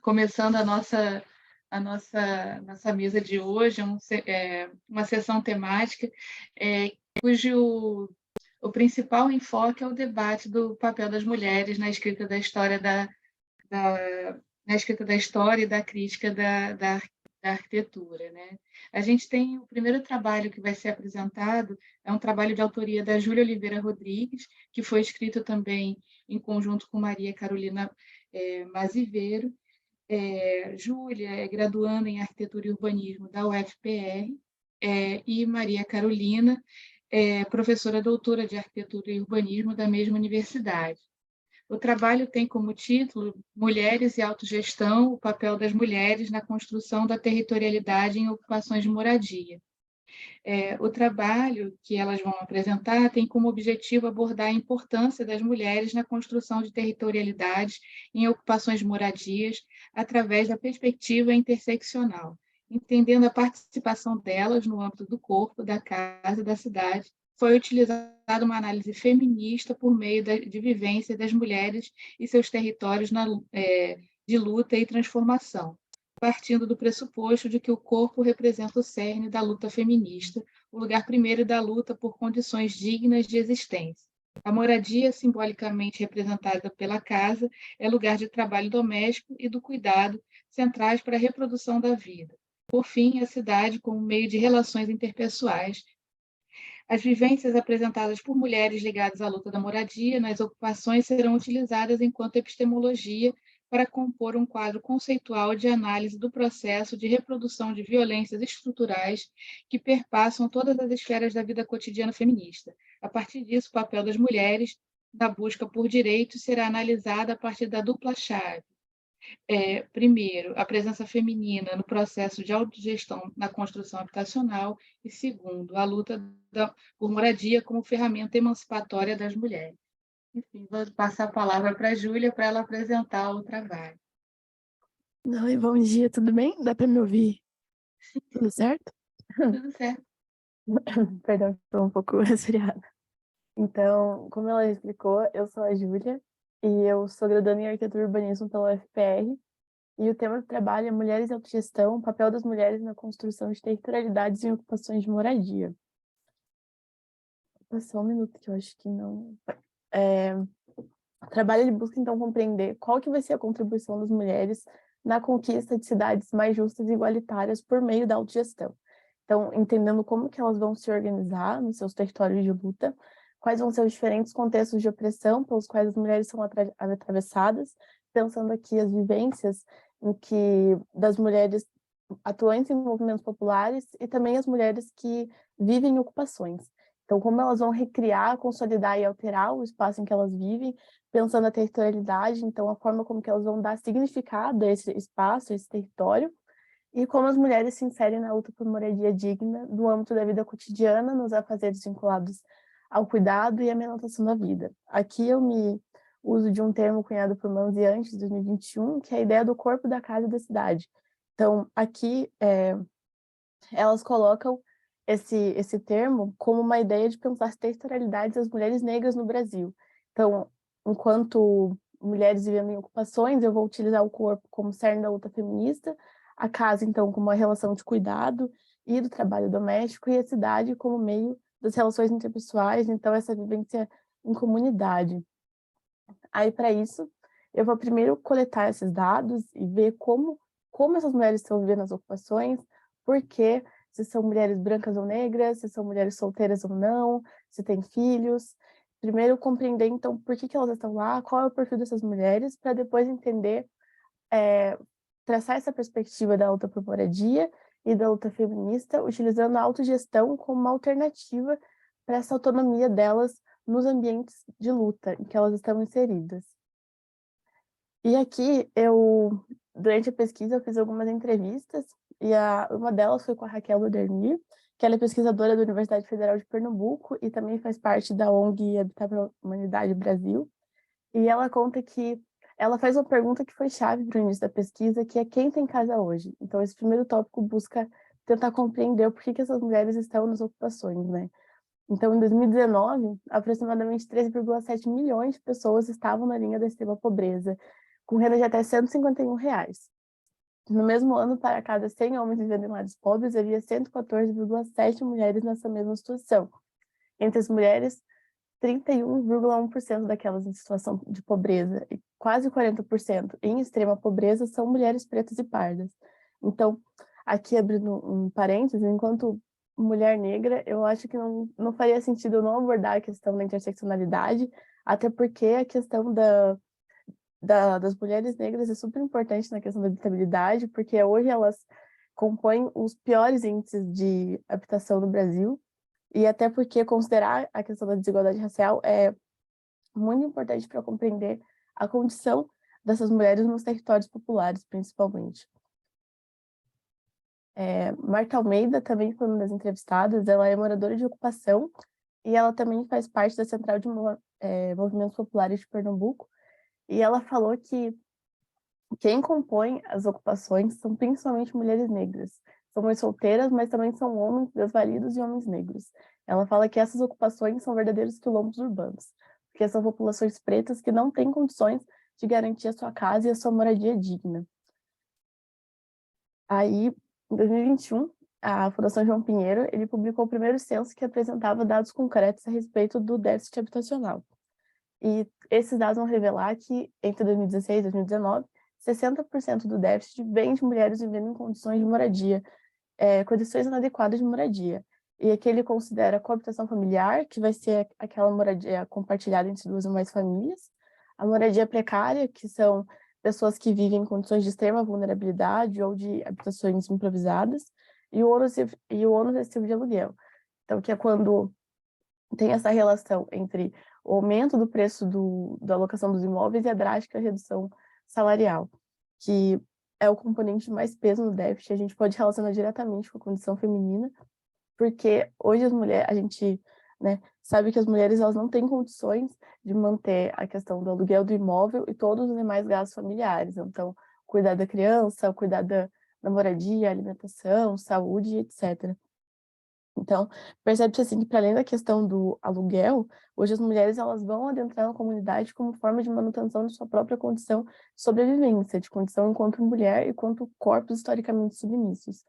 Começando a nossa mesa de hoje, uma sessão temática, cujo o principal enfoque é o debate do papel das mulheres na escrita da história na escrita da história e da crítica da arquitetura, né? A gente tem o primeiro trabalho que vai ser apresentado, é um trabalho de autoria da Júlia Oliveira Rodrigues, que foi escrito também em conjunto com Maria Carolina Maziveiro. Júlia é graduanda em Arquitetura e Urbanismo da UFPR, e Maria Carolina é professora doutora de Arquitetura e Urbanismo da mesma universidade. O trabalho tem como título Mulheres e Autogestão, o papel das mulheres na construção da territorialidade em ocupações de moradia. O trabalho que elas vão apresentar tem como objetivo abordar a importância das mulheres na construção de territorialidade em ocupações de moradias através da perspectiva interseccional, entendendo a participação delas no âmbito do corpo, da casa e da cidade. Foi utilizada uma análise feminista por meio de vivência das mulheres e seus territórios de luta e transformação, partindo do pressuposto de que o corpo representa o cerne da luta feminista, o lugar primeiro da luta por condições dignas de existência. A moradia, simbolicamente representada pela casa, é lugar de trabalho doméstico e do cuidado, centrais para a reprodução da vida. Por fim, a cidade como meio de relações interpessoais. As vivências apresentadas por mulheres ligadas à luta da moradia nas ocupações serão utilizadas enquanto epistemologia para compor um quadro conceitual de análise do processo de reprodução de violências estruturais que perpassam todas as esferas da vida cotidiana feminista. A partir disso, o papel das mulheres na busca por direitos será analisado a partir da dupla chave. Primeiro, a presença feminina no processo de autogestão na construção habitacional e, segundo, a luta por moradia como ferramenta emancipatória das mulheres. Enfim, vou passar a palavra para a Júlia para ela apresentar o trabalho. Oi, bom dia, tudo bem? Dá para me ouvir? Tudo certo? Tudo certo. Perdão, estou um pouco resfriada. Então, como ela explicou, eu sou a Júlia e eu sou graduanda em Arquitetura e Urbanismo pela UFPR. E o tema do trabalho é Mulheres e Autogestão, o papel das mulheres na construção de territorialidades em ocupações de moradia. Só um minuto que eu acho que não... O trabalho ele busca, então, compreender qual que vai ser a contribuição das mulheres na conquista de cidades mais justas e igualitárias por meio da autogestão. Então, entendendo como que elas vão se organizar nos seus territórios de luta, quais vão ser os diferentes contextos de opressão pelos quais as mulheres são atravessadas, pensando aqui as vivências das mulheres atuantes em movimentos populares e também as mulheres que vivem em ocupações. Então, como elas vão recriar, consolidar e alterar o espaço em que elas vivem, pensando na territorialidade, então a forma como que elas vão dar significado a esse espaço, a esse território, e como as mulheres se inserem na luta por moradia digna no âmbito da vida cotidiana, nos afazeres vinculados ao cuidado e à manutenção da vida. Aqui eu me uso de um termo cunhado por Manzianti, de 2021, que é a ideia do corpo da casa e da cidade. Então, aqui elas colocam esse termo como uma ideia de pensar as territorialidades das mulheres negras no Brasil. Então, enquanto mulheres vivendo em ocupações, eu vou utilizar o corpo como cerne da luta feminista, a casa, então, como uma relação de cuidado e do trabalho doméstico, e a cidade como meio das relações interpessoais, então, essa vivência em comunidade. Aí, para isso, eu vou primeiro coletar esses dados e ver como essas mulheres estão vivendo as ocupações, por quê, se são mulheres brancas ou negras, se são mulheres solteiras ou não, se têm filhos. Primeiro compreender, então, por que elas estão lá, qual é o perfil dessas mulheres, para depois entender, traçar essa perspectiva da luta por moradia e da luta feminista, utilizando a autogestão como uma alternativa para essa autonomia delas nos ambientes de luta em que elas estão inseridas. E aqui, durante a pesquisa, eu fiz algumas entrevistas, e uma delas foi com a Raquel Ludernir, que ela é pesquisadora da Universidade Federal de Pernambuco e também faz parte da ONG Habitat para a Humanidade Brasil. E ela conta que ela faz uma pergunta que foi chave para o início da pesquisa, que é quem tem casa hoje? Então, esse primeiro tópico busca tentar compreender por que essas mulheres estão nas ocupações, né? Então, em 2019, aproximadamente 13,7 milhões de pessoas estavam na linha da extrema pobreza, com renda de até R$ 151. No mesmo ano, para cada 100 homens vivendo em lares pobres, havia 114,7 mulheres nessa mesma situação. Entre as mulheres, 31,1% daquelas em situação de pobreza e quase 40% em extrema pobreza são mulheres pretas e pardas. Então, aqui abrindo um parênteses, enquanto mulher negra, eu acho que não faria sentido eu não abordar a questão da interseccionalidade, até porque a questão das mulheres negras é super importante na questão da habitabilidade, porque hoje elas compõem os piores índices de habitação no Brasil, e até porque considerar a questão da desigualdade racial é muito importante para compreender a condição dessas mulheres nos territórios populares, principalmente. Marta Almeida também foi uma das entrevistadas, ela é moradora de ocupação e ela também faz parte da Central de Movimentos Populares de Pernambuco, e ela falou que quem compõe as ocupações são principalmente mulheres negras. São mães solteiras, mas também são homens desvalidos e homens negros. Ela fala que essas ocupações são verdadeiros quilombos urbanos, porque são populações pretas que não têm condições de garantir a sua casa e a sua moradia digna. Aí, em 2021, a Fundação João Pinheiro, ele publicou o primeiro censo que apresentava dados concretos a respeito do déficit habitacional. E esses dados vão revelar que, entre 2016 e 2019, 60% do déficit vem de mulheres vivendo em condições de moradia, condições inadequadas de moradia. E aqui ele considera a coabitação familiar, que vai ser aquela moradia compartilhada entre duas ou mais famílias, a moradia precária, que são pessoas que vivem em condições de extrema vulnerabilidade ou de habitações improvisadas, e o ônus excessivo de aluguel. Então, que é quando tem essa relação entre o aumento do preço da alocação dos imóveis e a drástica redução salarial, que é o componente mais peso no déficit. A gente pode relacionar diretamente com a condição feminina, porque hoje a gente, né, sabe que as mulheres elas não têm condições de manter a questão do aluguel do imóvel e todos os demais gastos familiares. Então, cuidar da criança, cuidar da moradia, alimentação, saúde, etc. Então, percebe-se assim que para além da questão do aluguel, hoje as mulheres elas vão adentrar na comunidade como forma de manutenção de sua própria condição de sobrevivência, de condição enquanto mulher e enquanto corpos historicamente submissos.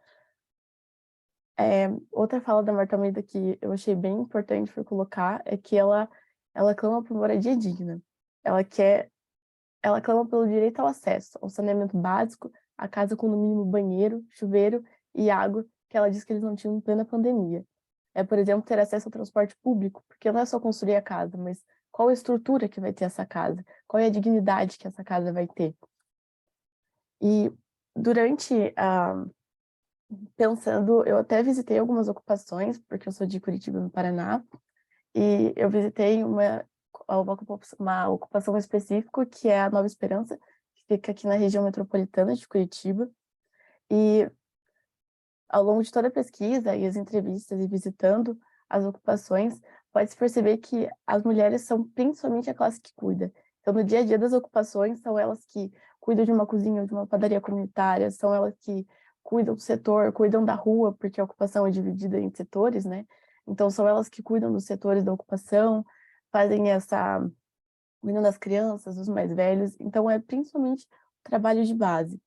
Outra fala da Marta Almeida que eu achei bem importante por colocar é que ela clama por moradia digna. Ela clama pelo direito ao acesso, ao saneamento básico, a casa com no mínimo banheiro, chuveiro e água, que ela diz que eles não tinham em plena pandemia. Por exemplo, ter acesso ao transporte público, porque não é só construir a casa, mas qual a estrutura que vai ter essa casa, qual é a dignidade que essa casa vai ter. E durante pensando, eu até visitei algumas ocupações, porque eu sou de Curitiba, no Paraná, e eu visitei uma ocupação específica, que é a Nova Esperança, que fica aqui na região metropolitana de Curitiba. E ao longo de toda a pesquisa e as entrevistas e visitando as ocupações, pode-se perceber que as mulheres são principalmente a classe que cuida. Então, no dia a dia das ocupações, são elas que cuidam de uma cozinha ou de uma padaria comunitária, são elas que cuidam do setor, cuidam da rua, porque a ocupação é dividida em setores, né? Então, são elas que cuidam dos setores da ocupação, fazem cuidam das crianças, dos mais velhos. Então, é principalmente trabalho de base.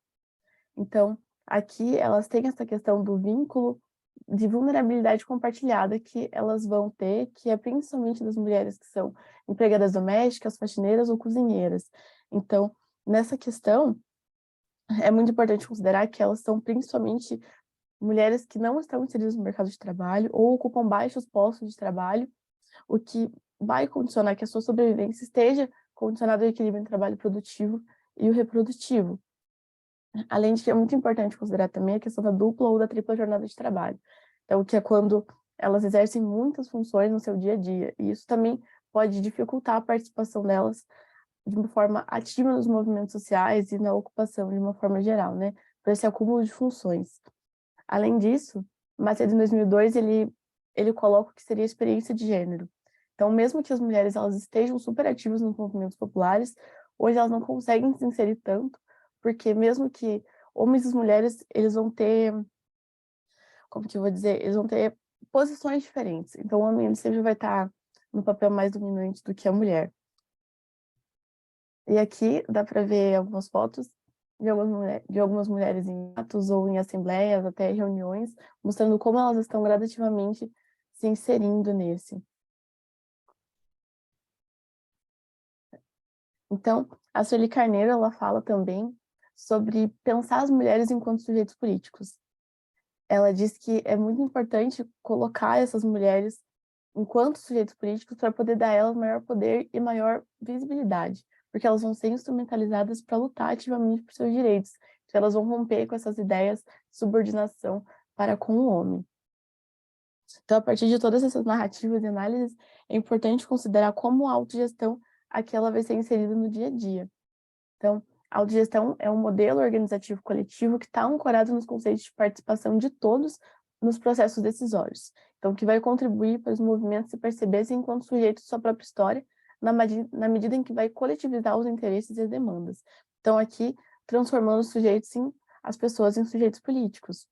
Então, aqui elas têm essa questão do vínculo de vulnerabilidade compartilhada que elas vão ter, que é principalmente das mulheres que são empregadas domésticas, faxineiras ou cozinheiras. Então, nessa questão, é muito importante considerar que elas são principalmente mulheres que não estão inseridas no mercado de trabalho ou ocupam baixos postos de trabalho, o que vai condicionar que a sua sobrevivência esteja condicionada ao equilíbrio entre o trabalho produtivo e o reprodutivo. Além de que é muito importante considerar também a questão da dupla ou da tripla jornada de trabalho. Então, que é quando elas exercem muitas funções no seu dia a dia. E isso também pode dificultar a participação delas de uma forma ativa nos movimentos sociais e na ocupação de uma forma geral, né? Por esse acúmulo de funções. Além disso, Macedo, em 2002, ele coloca o que seria a experiência de gênero. Então, mesmo que as mulheres elas estejam super ativas nos movimentos populares, hoje elas não conseguem se inserir tanto, porque mesmo que homens e mulheres, eles vão ter, como que eu vou dizer, eles vão ter posições diferentes. Então, o homem ele sempre vai estar no papel mais dominante do que a mulher. E aqui dá para ver algumas fotos de algumas mulheres em atos ou em assembleias, até reuniões, mostrando como elas estão gradativamente se inserindo nesse. Então, a Sueli Carneiro, ela fala também sobre pensar as mulheres enquanto sujeitos políticos. Ela diz que é muito importante colocar essas mulheres enquanto sujeitos políticos para poder dar a elas maior poder e maior visibilidade, porque elas vão ser instrumentalizadas para lutar ativamente por seus direitos, então elas vão romper com essas ideias de subordinação para com o homem. Então, a partir de todas essas narrativas e análises, é importante considerar como a autogestão aqui ela vai ser inserida no dia a dia. Então, a autogestão é um modelo organizativo coletivo que está ancorado nos conceitos de participação de todos nos processos decisórios. Então, que vai contribuir para os movimentos se perceberem enquanto sujeitos de sua própria história, na medida em que vai coletivizar os interesses e as demandas. Então, aqui, transformando os sujeitos as pessoas em sujeitos políticos.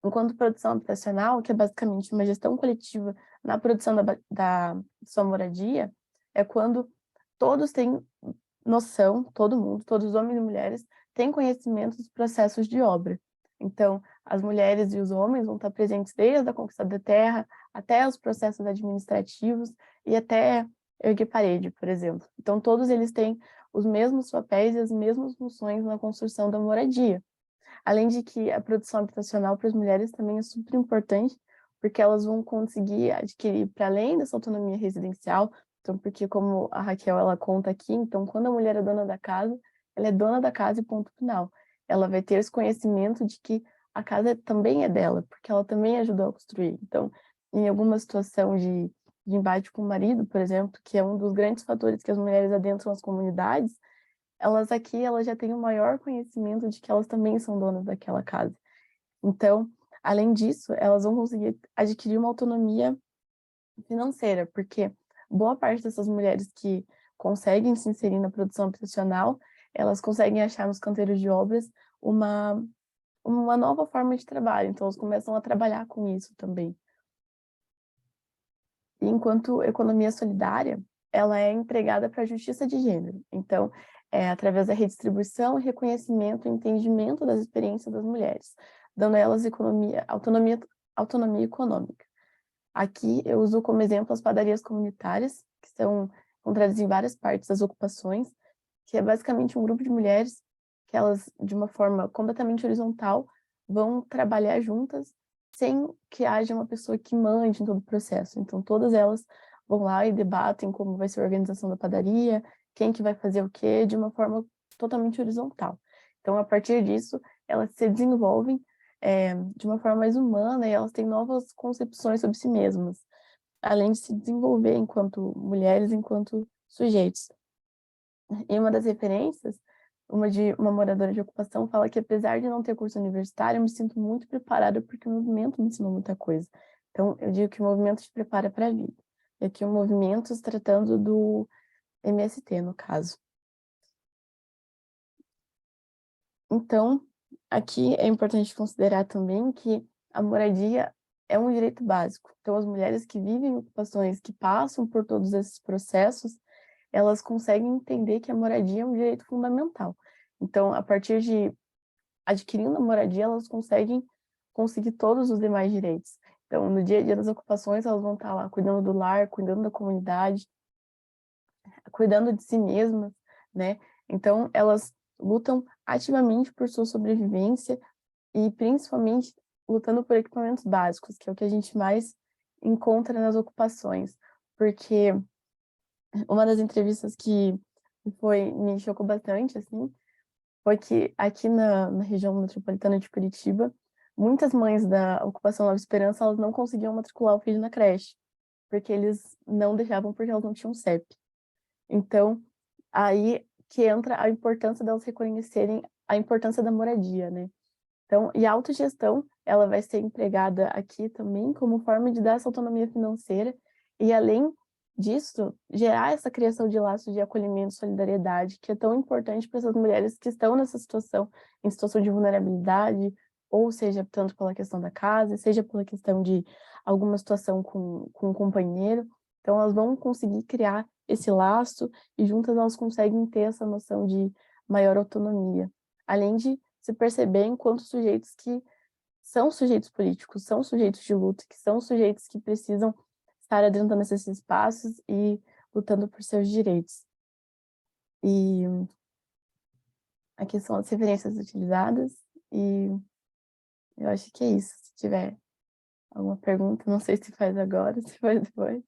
Enquanto produção habitacional, que é basicamente uma gestão coletiva na produção da sua moradia, é quando todos têm noção, todo mundo, todos os homens e mulheres, têm conhecimento dos processos de obra. Então, as mulheres e os homens vão estar presentes desde a conquista da terra até os processos administrativos e até erguer parede, por exemplo. Então, todos eles têm os mesmos papéis e as mesmas funções na construção da moradia. Além de que a produção habitacional para as mulheres também é super importante, porque elas vão conseguir adquirir, para além dessa autonomia residencial, então, porque como a Raquel ela conta aqui, então, quando a mulher é dona da casa, ela é dona da casa e ponto final. Ela vai ter esse conhecimento de que a casa também é dela, porque ela também ajudou a construir. Então, em alguma situação de embate com o marido, por exemplo, que é um dos grandes fatores que as mulheres adentram as comunidades, elas já têm o maior conhecimento de que elas também são donas daquela casa. Então, além disso, elas vão conseguir adquirir uma autonomia financeira, porque boa parte dessas mulheres que conseguem se inserir na produção habitacional, elas conseguem achar nos canteiros de obras uma nova forma de trabalho, então elas começam a trabalhar com isso também. E enquanto economia solidária, ela é empregada para a justiça de gênero. Então, é através da redistribuição, reconhecimento e entendimento das experiências das mulheres, dando a elas autonomia econômica. Aqui eu uso como exemplo as padarias comunitárias, que são encontradas em várias partes das ocupações, que é basicamente um grupo de mulheres que elas, de uma forma completamente horizontal, vão trabalhar juntas sem que haja uma pessoa que mande em todo o processo. Então, todas elas vão lá e debatem como vai ser a organização da padaria, quem que vai fazer o quê, de uma forma totalmente horizontal. Então, a partir disso, elas se desenvolvem de uma forma mais humana e elas têm novas concepções sobre si mesmas, além de se desenvolver enquanto mulheres, enquanto sujeitos. E uma das referências, uma moradora de ocupação, fala que apesar de não ter curso universitário, eu me sinto muito preparada porque o movimento me ensinou muita coisa. Então, eu digo que o movimento te prepara para a vida. E aqui o movimento se tratando do MST, no caso. Então, aqui é importante considerar também que a moradia é um direito básico. Então, as mulheres que vivem em ocupações, que passam por todos esses processos, elas conseguem entender que a moradia é um direito fundamental. Então, a partir de adquirindo a moradia, elas conseguir todos os demais direitos. Então, no dia a dia das ocupações, elas vão estar lá cuidando do lar, cuidando da comunidade, cuidando de si mesmas, né? Então, elas lutam ativamente por sua sobrevivência e, principalmente, lutando por equipamentos básicos, que é o que a gente mais encontra nas ocupações. Porque uma das entrevistas que me chocou bastante, assim, foi que aqui na região metropolitana de Curitiba, muitas mães da ocupação Nova Esperança, elas não conseguiam matricular o filho na creche, porque eles não deixavam porque elas não tinham CEP. Então, aí que entra a importância delas reconhecerem a importância da moradia, né? Então, e a autogestão, ela vai ser empregada aqui também como forma de dar essa autonomia financeira e, além disso, gerar essa criação de laços de acolhimento e solidariedade, que é tão importante para essas mulheres que estão nessa situação, em situação de vulnerabilidade, ou seja, tanto pela questão da casa, seja pela questão de alguma situação com um companheiro. Então, elas vão conseguir criar esse laço e juntas elas conseguem ter essa noção de maior autonomia, além de se perceber enquanto sujeitos que são sujeitos políticos, são sujeitos de luta, que são sujeitos que precisam estar adentrando esses espaços e lutando por seus direitos. E aqui são as referências utilizadas, e eu acho que é isso. Se tiver alguma pergunta, não sei se faz agora, se faz depois.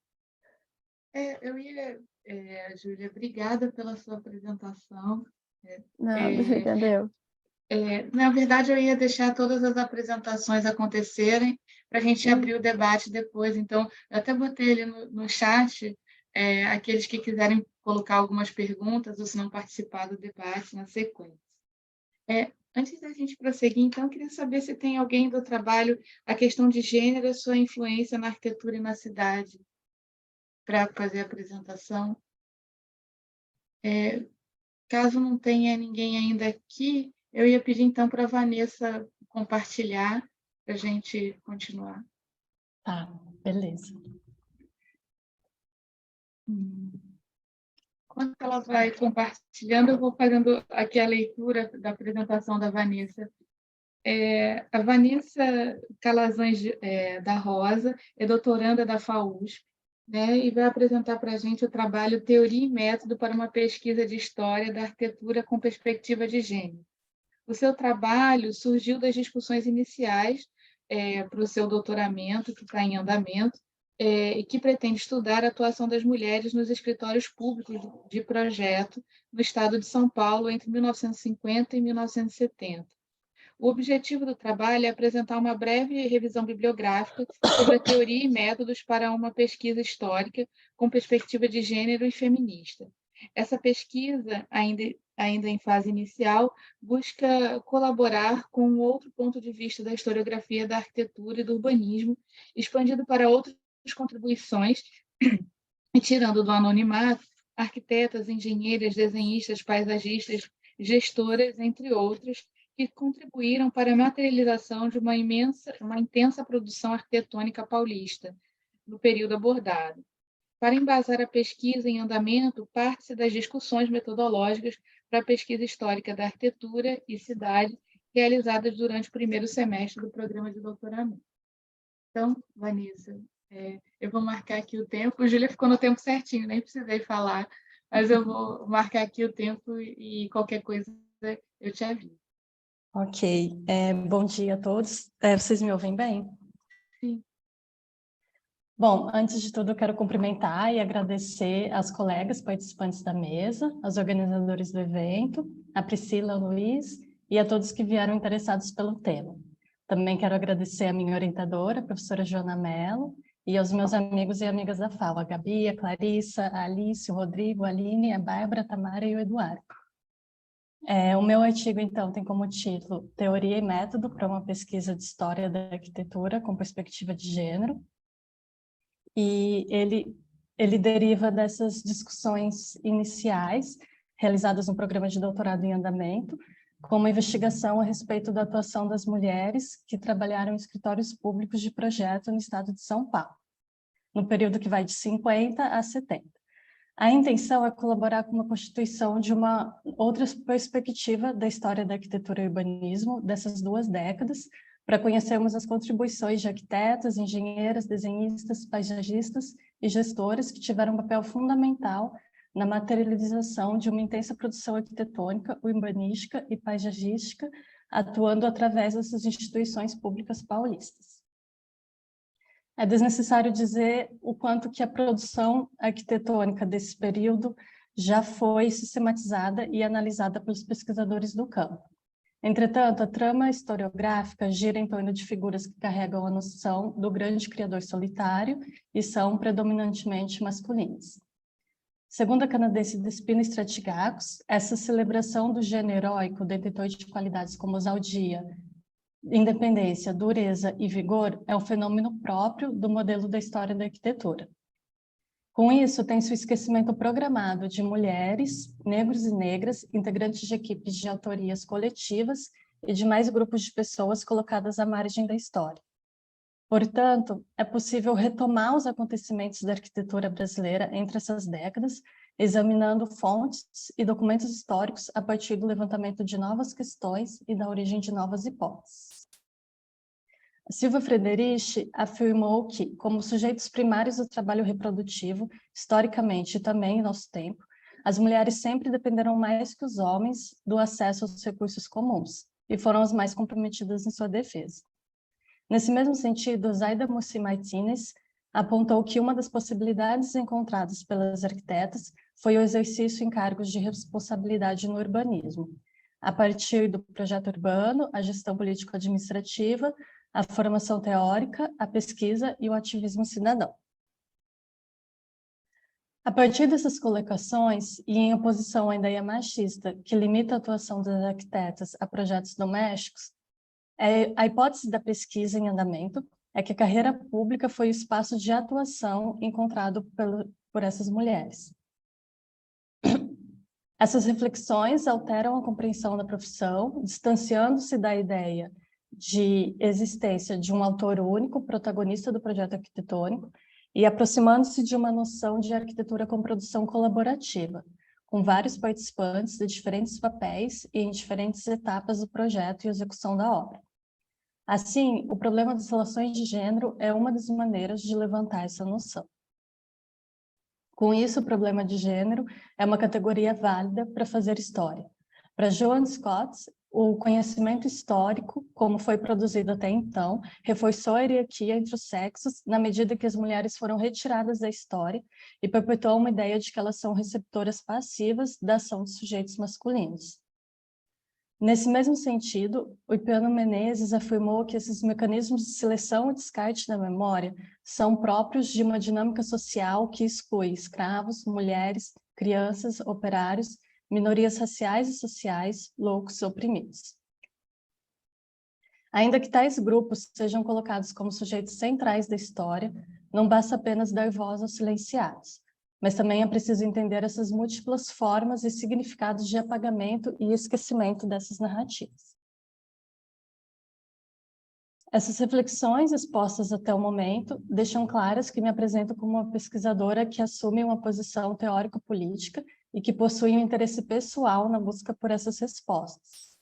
Júlia, obrigada pela sua apresentação. Nada, obrigada eu. Na verdade, eu ia deixar todas as apresentações acontecerem para a gente abrir o debate depois. Então, eu até botei ali no chat aqueles que quiserem colocar algumas perguntas ou se não participar do debate na sequência. Antes da gente prosseguir, então, eu queria saber se tem alguém do trabalho, a questão de gênero, a sua influência na arquitetura e na cidade, para fazer a apresentação. Caso não tenha ninguém ainda aqui, eu ia pedir então para a Vanessa compartilhar para a gente continuar. Tá, beleza. Enquanto ela vai compartilhando, eu vou fazendo aqui a leitura da apresentação da Vanessa. A Vanessa Calazans da Rosa é doutoranda da FAUSP, né, e vai apresentar para a gente o trabalho Teoria e Método para uma Pesquisa de História da Arquitetura com Perspectiva de Gênero. O seu trabalho surgiu das discussões iniciais para o seu doutoramento, que está em andamento, e que pretende estudar a atuação das mulheres nos escritórios públicos de projeto no estado de São Paulo entre 1950 e 1970. O objetivo do trabalho é apresentar uma breve revisão bibliográfica sobre a teoria e métodos para uma pesquisa histórica com perspectiva de gênero e feminista. Essa pesquisa, ainda em fase inicial, busca colaborar com um outro ponto de vista da historiografia da arquitetura e do urbanismo, expandido para outras contribuições, e tirando do anonimato arquitetas, engenheiras, desenhistas, paisagistas, gestoras, entre outras, que contribuíram para a materialização de uma intensa produção arquitetônica paulista, no período abordado. Para embasar a pesquisa em andamento, parte-se das discussões metodológicas para a pesquisa histórica da arquitetura e cidade, realizadas durante o primeiro semestre do programa de doutoramento. Então, Vanessa, eu vou marcar aqui o tempo. O Júlia ficou no tempo certinho, nem precisei falar, mas eu vou marcar aqui o tempo e qualquer coisa eu te aviso. Ok, bom dia a todos. Vocês me ouvem bem? Sim. Bom, antes de tudo, eu quero cumprimentar e agradecer as colegas participantes da mesa, aos organizadores do evento, a Priscila, o Luiz e a todos que vieram interessados pelo tema. Também quero agradecer a minha orientadora, a professora Joana Mello, e aos meus amigos e amigas da FAO, a Gabi, a Clarissa, a Alice, o Rodrigo, a Aline, a Bárbara, a Tamara e o Eduardo. O meu artigo, então, tem como título Teoria e Método para uma Pesquisa de História da Arquitetura com Perspectiva de Gênero. E ele deriva dessas discussões iniciais realizadas no programa de doutorado em andamento, com uma investigação a respeito da atuação das mulheres que trabalharam em escritórios públicos de projeto no estado de São Paulo, no período que vai de 50 a 70. A intenção é colaborar com uma constituição de uma outra perspectiva da história da arquitetura e urbanismo dessas duas décadas, para conhecermos as contribuições de arquitetas, engenheiras, desenhistas, paisagistas e gestores que tiveram um papel fundamental na materialização de uma intensa produção arquitetônica, urbanística e paisagística, atuando através dessas instituições públicas paulistas. É desnecessário dizer o quanto que a produção arquitetônica desse período já foi sistematizada e analisada pelos pesquisadores do campo. Entretanto, a trama historiográfica gira em torno de figuras que carregam a noção do grande criador solitário e são predominantemente masculinas. Segundo a canadense Despina Stratigakos, essa celebração do gênero heróico, detentor de qualidades como ousadia, independência, dureza e vigor é um fenômeno próprio do modelo da história da arquitetura. Com isso, tem-se o esquecimento programado de mulheres, negros e negras, integrantes de equipes de autorias coletivas e de mais grupos de pessoas colocadas à margem da história. Portanto, é possível retomar os acontecimentos da arquitetura brasileira entre essas décadas, examinando fontes e documentos históricos a partir do levantamento de novas questões e da origem de novas hipóteses. Silva Frederici afirmou que, como sujeitos primários do trabalho reprodutivo, historicamente e também em nosso tempo, as mulheres sempre dependeram mais que os homens do acesso aos recursos comuns e foram as mais comprometidas em sua defesa. Nesse mesmo sentido, Zaida Mussi Martínez apontou que uma das possibilidades encontradas pelas arquitetas foi o exercício em cargos de responsabilidade no urbanismo, a partir do projeto urbano, a gestão político-administrativa, a formação teórica, a pesquisa e o ativismo cidadão. A partir dessas colocações, e em oposição à ideia machista que limita a atuação das arquitetas a projetos domésticos, a hipótese da pesquisa em andamento é que a carreira pública foi o espaço de atuação encontrado por essas mulheres. Essas reflexões alteram a compreensão da profissão, distanciando-se da ideia de existência de um autor único, protagonista do projeto arquitetônico, e aproximando-se de uma noção de arquitetura com produção colaborativa, com vários participantes de diferentes papéis e em diferentes etapas do projeto e execução da obra. Assim, o problema das relações de gênero é uma das maneiras de levantar essa noção. Com isso, o problema de gênero é uma categoria válida para fazer história. Para Joan Scott, o conhecimento histórico, como foi produzido até então, reforçou a hierarquia entre os sexos na medida que as mulheres foram retiradas da história e perpetuou uma ideia de que elas são receptoras passivas da ação de sujeitos masculinos. Nesse mesmo sentido, o Ipiano Menezes afirmou que esses mecanismos de seleção e descarte da memória são próprios de uma dinâmica social que exclui escravos, mulheres, crianças, operários, minorias raciais e sociais, loucos e oprimidos. Ainda que tais grupos sejam colocados como sujeitos centrais da história, não basta apenas dar voz aos silenciados, mas também é preciso entender essas múltiplas formas e significados de apagamento e esquecimento dessas narrativas. Essas reflexões expostas até o momento deixam claras que me apresento como uma pesquisadora que assume uma posição teórico-política e que possui um interesse pessoal na busca por essas respostas.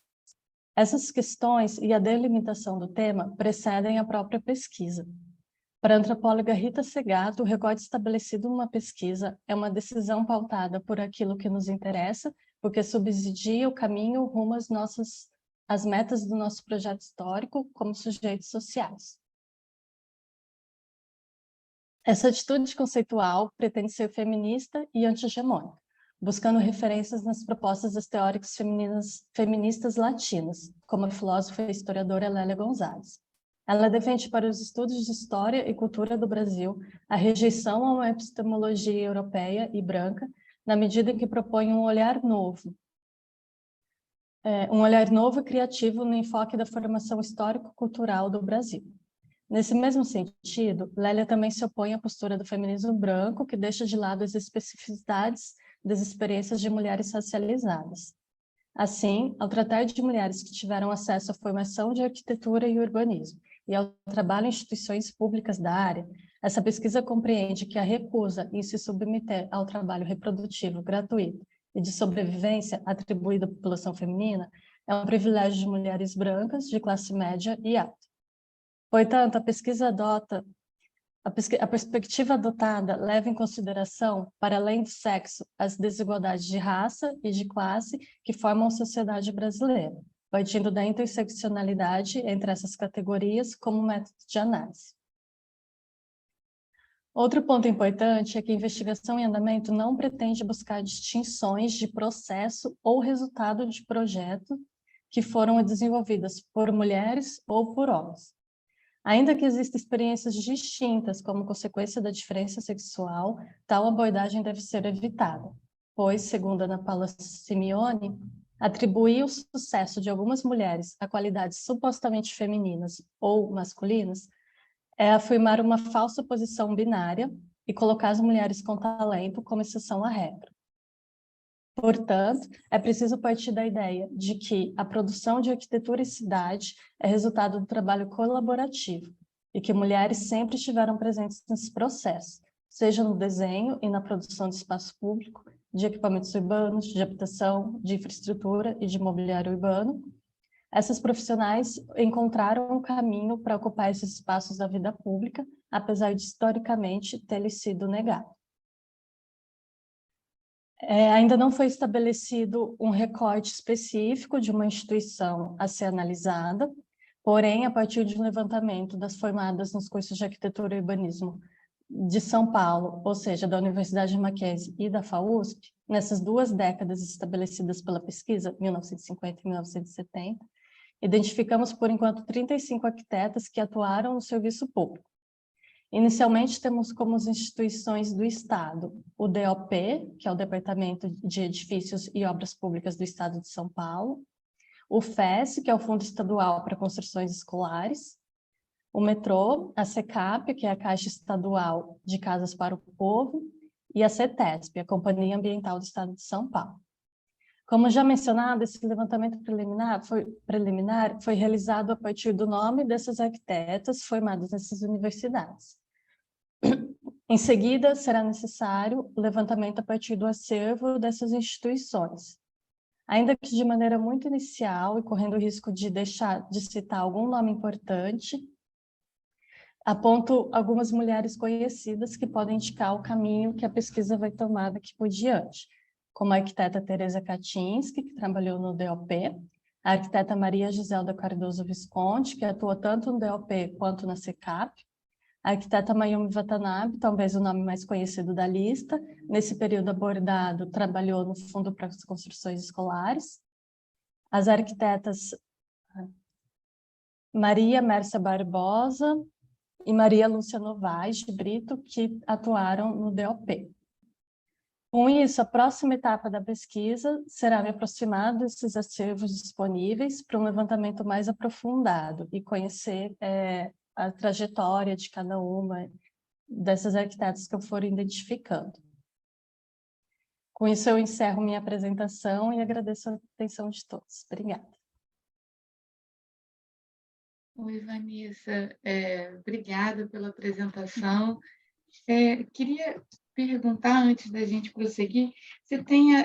Essas questões e a delimitação do tema precedem a própria pesquisa. Para a antropóloga Rita Segato, o recorte estabelecido numa pesquisa é uma decisão pautada por aquilo que nos interessa, porque subsidia o caminho rumo às metas do nosso projeto histórico como sujeitos sociais. Essa atitude conceitual pretende ser feminista e anti-hegemônica, buscando referências nas propostas das teóricas feministas latinas, como a filósofa e historiadora Lélia Gonzalez. Ela defende para os estudos de história e cultura do Brasil a rejeição a uma epistemologia europeia e branca, na medida em que propõe um olhar novo e criativo no enfoque da formação histórico-cultural do Brasil. Nesse mesmo sentido, Lélia também se opõe à postura do feminismo branco, que deixa de lado as especificidades das experiências de mulheres racializadas. Assim, ao tratar de mulheres que tiveram acesso à formação de arquitetura e urbanismo e ao trabalho em instituições públicas da área, essa pesquisa compreende que a recusa em se submeter ao trabalho reprodutivo gratuito e de sobrevivência atribuído à população feminina é um privilégio de mulheres brancas de classe média e alta. Portanto, a perspectiva adotada leva em consideração, para além do sexo, as desigualdades de raça e de classe que formam a sociedade brasileira, partindo da interseccionalidade entre essas categorias como método de análise. Outro ponto importante é que a investigação em andamento não pretende buscar distinções de processo ou resultado de projeto que foram desenvolvidas por mulheres ou por homens. Ainda que existam experiências distintas como consequência da diferença sexual, tal abordagem deve ser evitada, pois, segundo Ana Paula Simeone, atribuir o sucesso de algumas mulheres a qualidades supostamente femininas ou masculinas é afirmar uma falsa posição binária e colocar as mulheres com talento como exceção à regra. Portanto, é preciso partir da ideia de que a produção de arquitetura e cidade é resultado do trabalho colaborativo, e que mulheres sempre estiveram presentes nesse processo, seja no desenho e na produção de espaço público, de equipamentos urbanos, de habitação, de infraestrutura e de mobiliário urbano. Essas profissionais encontraram um caminho para ocupar esses espaços da vida pública, apesar de historicamente ter-lhes sido negado. Ainda não foi estabelecido um recorte específico de uma instituição a ser analisada, porém, a partir de um levantamento das formadas nos cursos de arquitetura e urbanismo de São Paulo, ou seja, da Universidade Mackenzie e da FAUSP, nessas 2 décadas estabelecidas pela pesquisa, 1950 e 1970, identificamos, por enquanto, 35 arquitetas que atuaram no serviço público. Inicialmente, temos como as instituições do Estado o DOP, que é o Departamento de Edifícios e Obras Públicas do Estado de São Paulo, o FES, que é o Fundo Estadual para Construções Escolares, o metrô, a SECAP, que é a Caixa Estadual de Casas para o Povo, e a CETESP, a Companhia Ambiental do Estado de São Paulo. Como já mencionado, esse levantamento preliminar foi realizado a partir do nome dessas arquitetas formadas nessas universidades. Em seguida, será necessário o levantamento a partir do acervo dessas instituições. Ainda que de maneira muito inicial e correndo o risco de deixar de citar algum nome importante, aponto algumas mulheres conhecidas que podem indicar o caminho que a pesquisa vai tomar daqui por diante, como a arquiteta Teresa Kaczynski, que trabalhou no DOP, a arquiteta Maria Giselda Cardoso Visconti, que atuou tanto no DOP quanto na SECAP, a arquiteta Mayumi Watanabe, talvez o nome mais conhecido da lista, nesse período abordado, trabalhou no Fundo para as Construções Escolares, as arquitetas Maria Mércia Barbosa e Maria Lúcia Novaes de Brito, que atuaram no DOP. Com isso, a próxima etapa da pesquisa será me aproximar desses acervos disponíveis para um levantamento mais aprofundado e conhecer a trajetória de cada uma dessas arquitetas que eu for identificando. Com isso, eu encerro minha apresentação e agradeço a atenção de todos. Obrigada. Oi, Vanessa. Obrigada pela apresentação. Queria perguntar, antes da gente prosseguir, se tem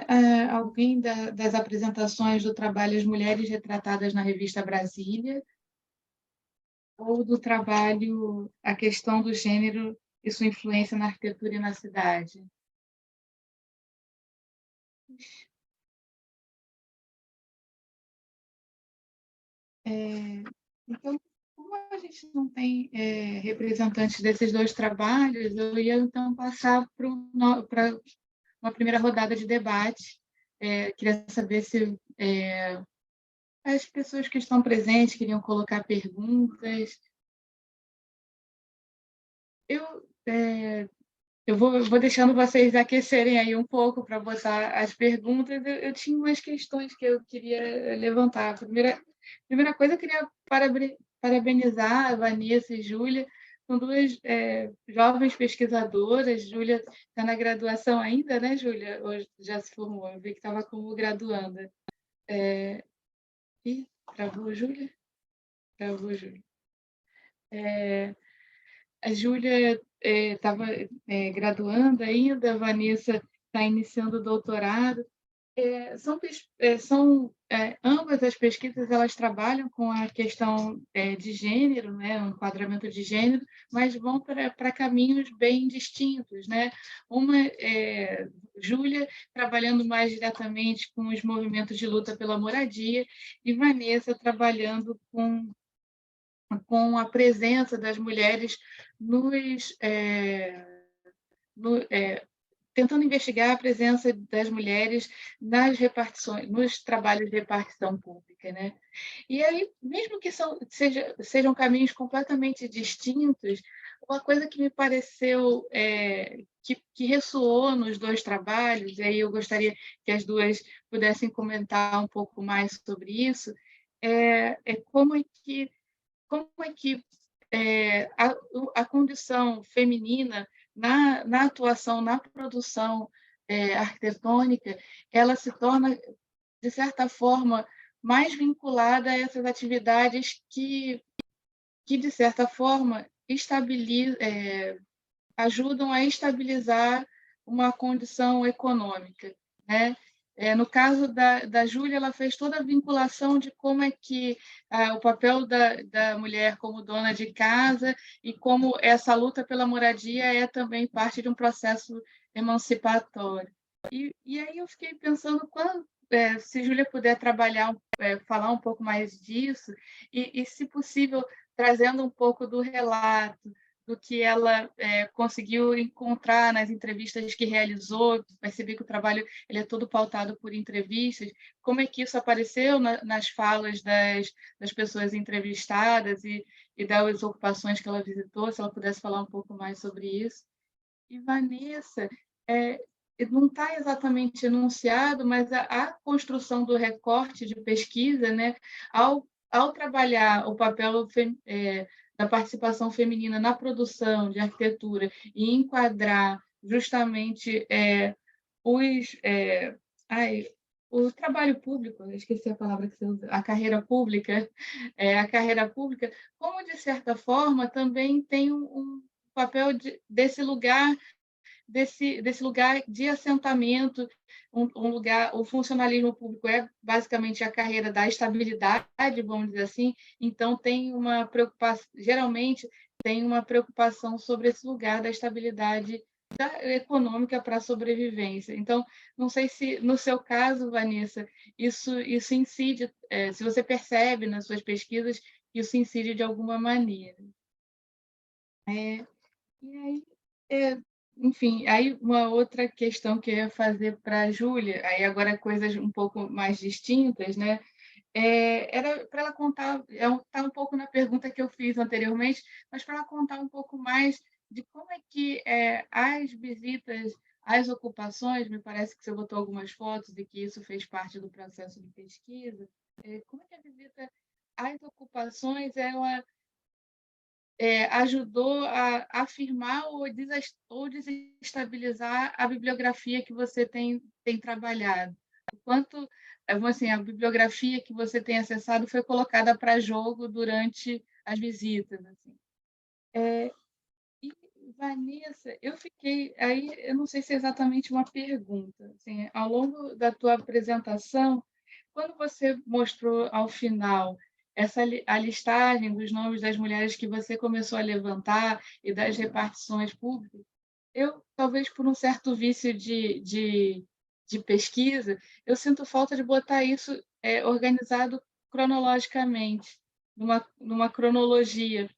alguém das apresentações do trabalho As Mulheres Retratadas na Revista Brasília, ou do trabalho A Questão do Gênero e Sua Influência na Arquitetura e na Cidade? Então, como a gente não tem representantes desses 2 trabalhos, eu ia, então, passar para uma primeira rodada de debate. Queria saber se as pessoas que estão presentes queriam colocar perguntas. Eu vou deixando vocês aquecerem aí um pouco para botar as perguntas. Eu tinha umas questões que eu queria levantar. A primeira coisa, eu queria parabenizar a Vanessa e Júlia, são 2 jovens pesquisadoras. Júlia está na graduação ainda, né, Júlia? Ou já se formou? Eu vi que estava como graduanda. Travou, Júlia? Travou, Júlia. A Júlia estava graduando ainda, a Vanessa está iniciando o doutorado. Ambas as pesquisas, elas trabalham com a questão de gênero, né, um enquadramento de gênero, mas vão para caminhos bem distintos, né? Uma Júlia trabalhando mais diretamente com os movimentos de luta pela moradia, e Vanessa trabalhando com a presença das mulheres tentando investigar a presença das mulheres nas repartições, nos trabalhos de repartição pública, né? E aí, mesmo que sejam caminhos completamente distintos, uma coisa que me pareceu que ressoou nos 2 trabalhos, e aí eu gostaria que as 2 pudessem comentar um pouco mais sobre isso, como é que a condição feminina na atuação, na produção arquitetônica, ela se torna, de certa forma, mais vinculada a essas atividades que de certa forma, ajudam a estabilizar uma condição econômica, né? No caso da Júlia, ela fez toda a vinculação de como é que o papel da mulher como dona de casa e como essa luta pela moradia é também parte de um processo emancipatório. E aí eu fiquei pensando, se Júlia puder falar um pouco mais disso, e se possível, trazendo um pouco do relato, do que ela conseguiu encontrar nas entrevistas que realizou, percebi que o trabalho ele é todo pautado por entrevistas, como é que isso apareceu nas falas das pessoas entrevistadas e das ocupações que ela visitou, se ela pudesse falar um pouco mais sobre isso. E, Vanessa, é, não está exatamente enunciado, mas a construção do recorte de pesquisa, né, ao trabalhar o papel da participação feminina na produção de arquitetura e enquadrar justamente os, o trabalho público, eu esqueci a palavra que você usa, a carreira pública, como, de certa forma, também tem um papel desse lugar de assentamento, lugar, o funcionalismo público é basicamente a carreira da estabilidade, vamos dizer assim, então tem uma preocupação, geralmente tem uma preocupação sobre esse lugar da estabilidade econômica para a sobrevivência. Então, não sei se no seu caso, Vanessa, isso incide, se você percebe nas suas pesquisas, isso incide de alguma maneira. E aí, é, enfim, aí uma outra questão que eu ia fazer para a Júlia, aí agora coisas um pouco mais distintas, né? Era para ela contar, está um pouco na pergunta que eu fiz anteriormente, mas para ela contar um pouco mais de como é que as visitas às ocupações, me parece que você botou algumas fotos e que isso fez parte do processo de pesquisa, como é que a visita às ocupações ela ajudou a afirmar ou desestabilizar a bibliografia que você tem trabalhado? O quanto assim, a bibliografia que você tem acessado foi colocada para jogo durante as visitas? Assim. E, Vanessa, eu fiquei... Aí, eu não sei se é exatamente uma pergunta. Assim, ao longo da tua apresentação, quando você mostrou ao final a listagem dos nomes das mulheres que você começou a levantar e das repartições públicas, eu, talvez por um certo vício de pesquisa, eu sinto falta de botar isso organizado cronologicamente, numa cronologia,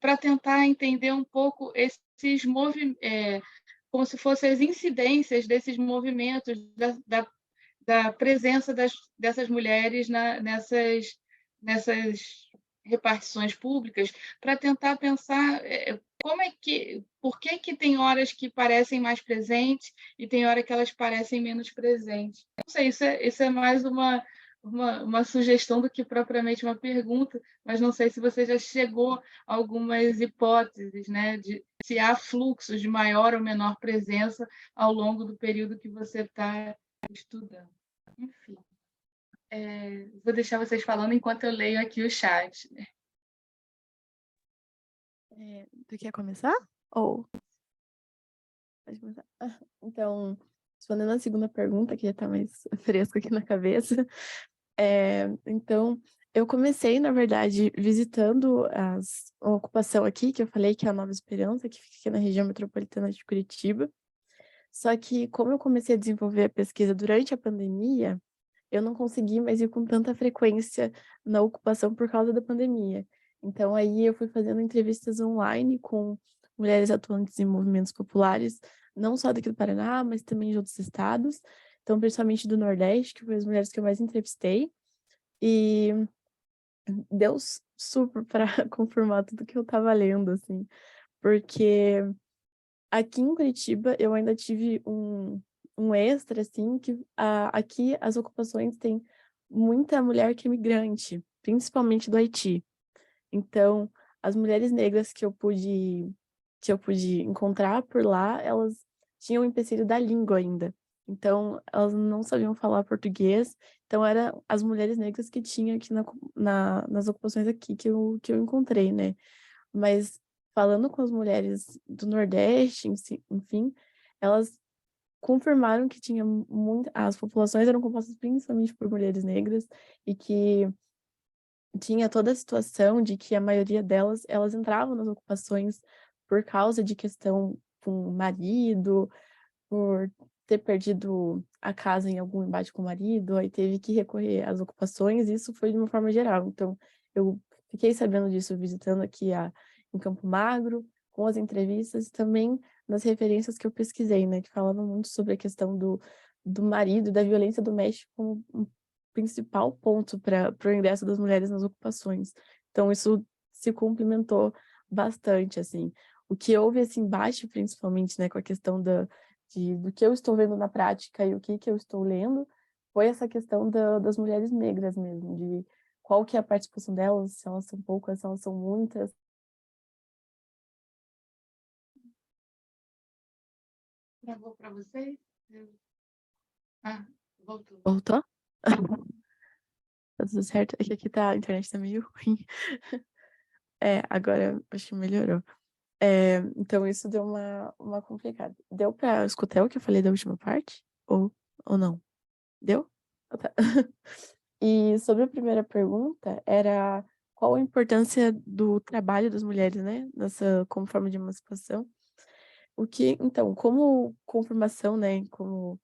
para tentar entender um pouco esses movimentos, como se fossem as incidências desses movimentos, da presença dessas mulheres nessas repartições públicas, para tentar pensar por que tem horas que parecem mais presentes e tem hora que elas parecem menos presentes. Não sei, isso é mais uma sugestão do que propriamente uma pergunta, mas não sei se você já chegou a algumas hipóteses, né, de se há fluxos de maior ou menor presença ao longo do período que você está estudando. Enfim, vou deixar vocês falando enquanto eu leio aqui o chat. Tu quer começar? Ou... Pode começar. Então, respondendo a segunda pergunta, que já está mais fresco aqui na cabeça. Então, eu comecei, na verdade, visitando a ocupação aqui, que eu falei que é a Nova Esperança, que fica aqui na região metropolitana de Curitiba. Só que, como eu comecei a desenvolver a pesquisa durante a pandemia, eu não consegui mais ir com tanta frequência na ocupação por causa da pandemia. Então, aí eu fui fazendo entrevistas online com mulheres atuantes em movimentos populares, não só daqui do Paraná, mas também de outros estados. Então, principalmente do Nordeste, que foi as mulheres que eu mais entrevistei. E deu super para confirmar tudo que eu estava lendo, assim. Porque aqui em Curitiba, eu ainda tive um extra, assim, que aqui as ocupações têm muita mulher que é imigrante, principalmente do Haiti. Então, as mulheres negras que eu pude encontrar por lá, elas tinham o empecilho da língua ainda. Então, elas não sabiam falar português. Então, eram as mulheres negras que tinha aqui nas ocupações aqui que eu encontrei, né? Mas falando com as mulheres do Nordeste, enfim, elas confirmaram que tinha as populações eram compostas principalmente por mulheres negras e que tinha toda a situação de que a maioria delas, elas entravam nas ocupações por causa de questão com o marido, por ter perdido a casa em algum embate com o marido, aí teve que recorrer às ocupações, e isso foi de uma forma geral. Então, eu fiquei sabendo disso visitando aqui em Campo Magro, com as entrevistas e também nas referências que eu pesquisei, né, que falavam muito sobre a questão do marido, da violência doméstica como um principal ponto para o ingresso das mulheres nas ocupações. Então, isso se complementou bastante, assim. O que houve esse embate, principalmente, né, com a questão do que eu estou vendo na prática e o que eu estou lendo, foi essa questão das mulheres negras mesmo, de qual que é a participação delas, se elas são poucas, se elas são muitas. Travou para vocês? Ah, voltou. Voltou? Tá tudo certo? É que aqui a internet tá meio ruim. Agora acho que melhorou. Então isso deu uma complicada. Deu pra escutar o que eu falei da última parte? Ou não? Deu? Ah, tá. E sobre a primeira pergunta, era qual a importância do trabalho das mulheres, né, como forma de emancipação. Então, como confirmação, né, como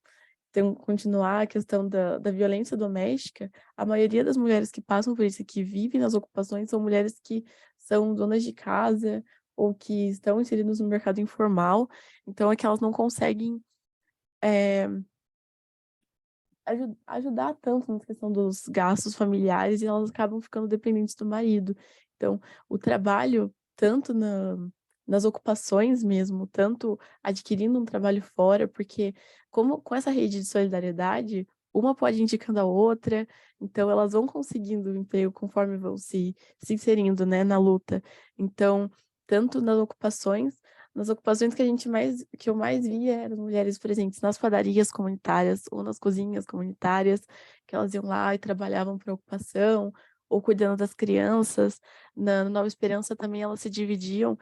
continuar a questão da violência doméstica, a maioria das mulheres que passam por isso, que vivem nas ocupações, são mulheres que são donas de casa ou que estão inseridas no mercado informal, então é que elas não conseguem ajudar tanto na questão dos gastos familiares e elas acabam ficando dependentes do marido. Então, o trabalho, tanto nas ocupações mesmo, tanto adquirindo um trabalho fora, porque como com essa rede de solidariedade, uma pode indicando a outra, então elas vão conseguindo o emprego conforme vão se inserindo, né, na luta. Então, tanto nas ocupações que eu mais via eram mulheres presentes nas padarias comunitárias ou nas cozinhas comunitárias, que elas iam lá e trabalhavam para a ocupação, ou cuidando das crianças. Na Nova Esperança também elas se dividiam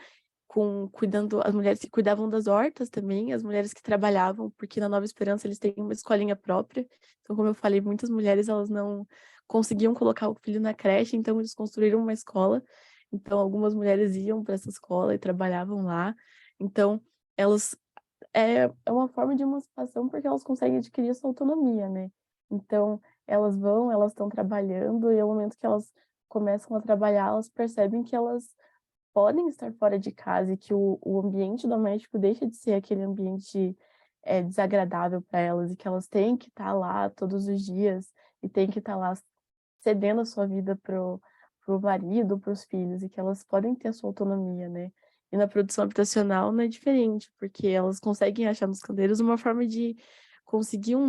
cuidando, as mulheres que cuidavam das hortas também, as mulheres que trabalhavam, porque na Nova Esperança eles têm uma escolinha própria. Então, como eu falei, muitas mulheres elas não conseguiam colocar o filho na creche, então eles construíram uma escola. Então, algumas mulheres iam para essa escola e trabalhavam lá. Então, elas é uma forma de emancipação porque elas conseguem adquirir essa autonomia, né? Então, elas estão trabalhando e ao momento que elas começam a trabalhar, elas percebem que elas podem estar fora de casa e que o ambiente doméstico deixa de ser aquele ambiente desagradável para elas e que elas têm que estar lá todos os dias e têm que estar lá cedendo a sua vida pro marido, para os filhos, e que elas podem ter a sua autonomia, né? E na produção habitacional não é diferente, porque elas conseguem achar nos canteiros uma forma de conseguir uma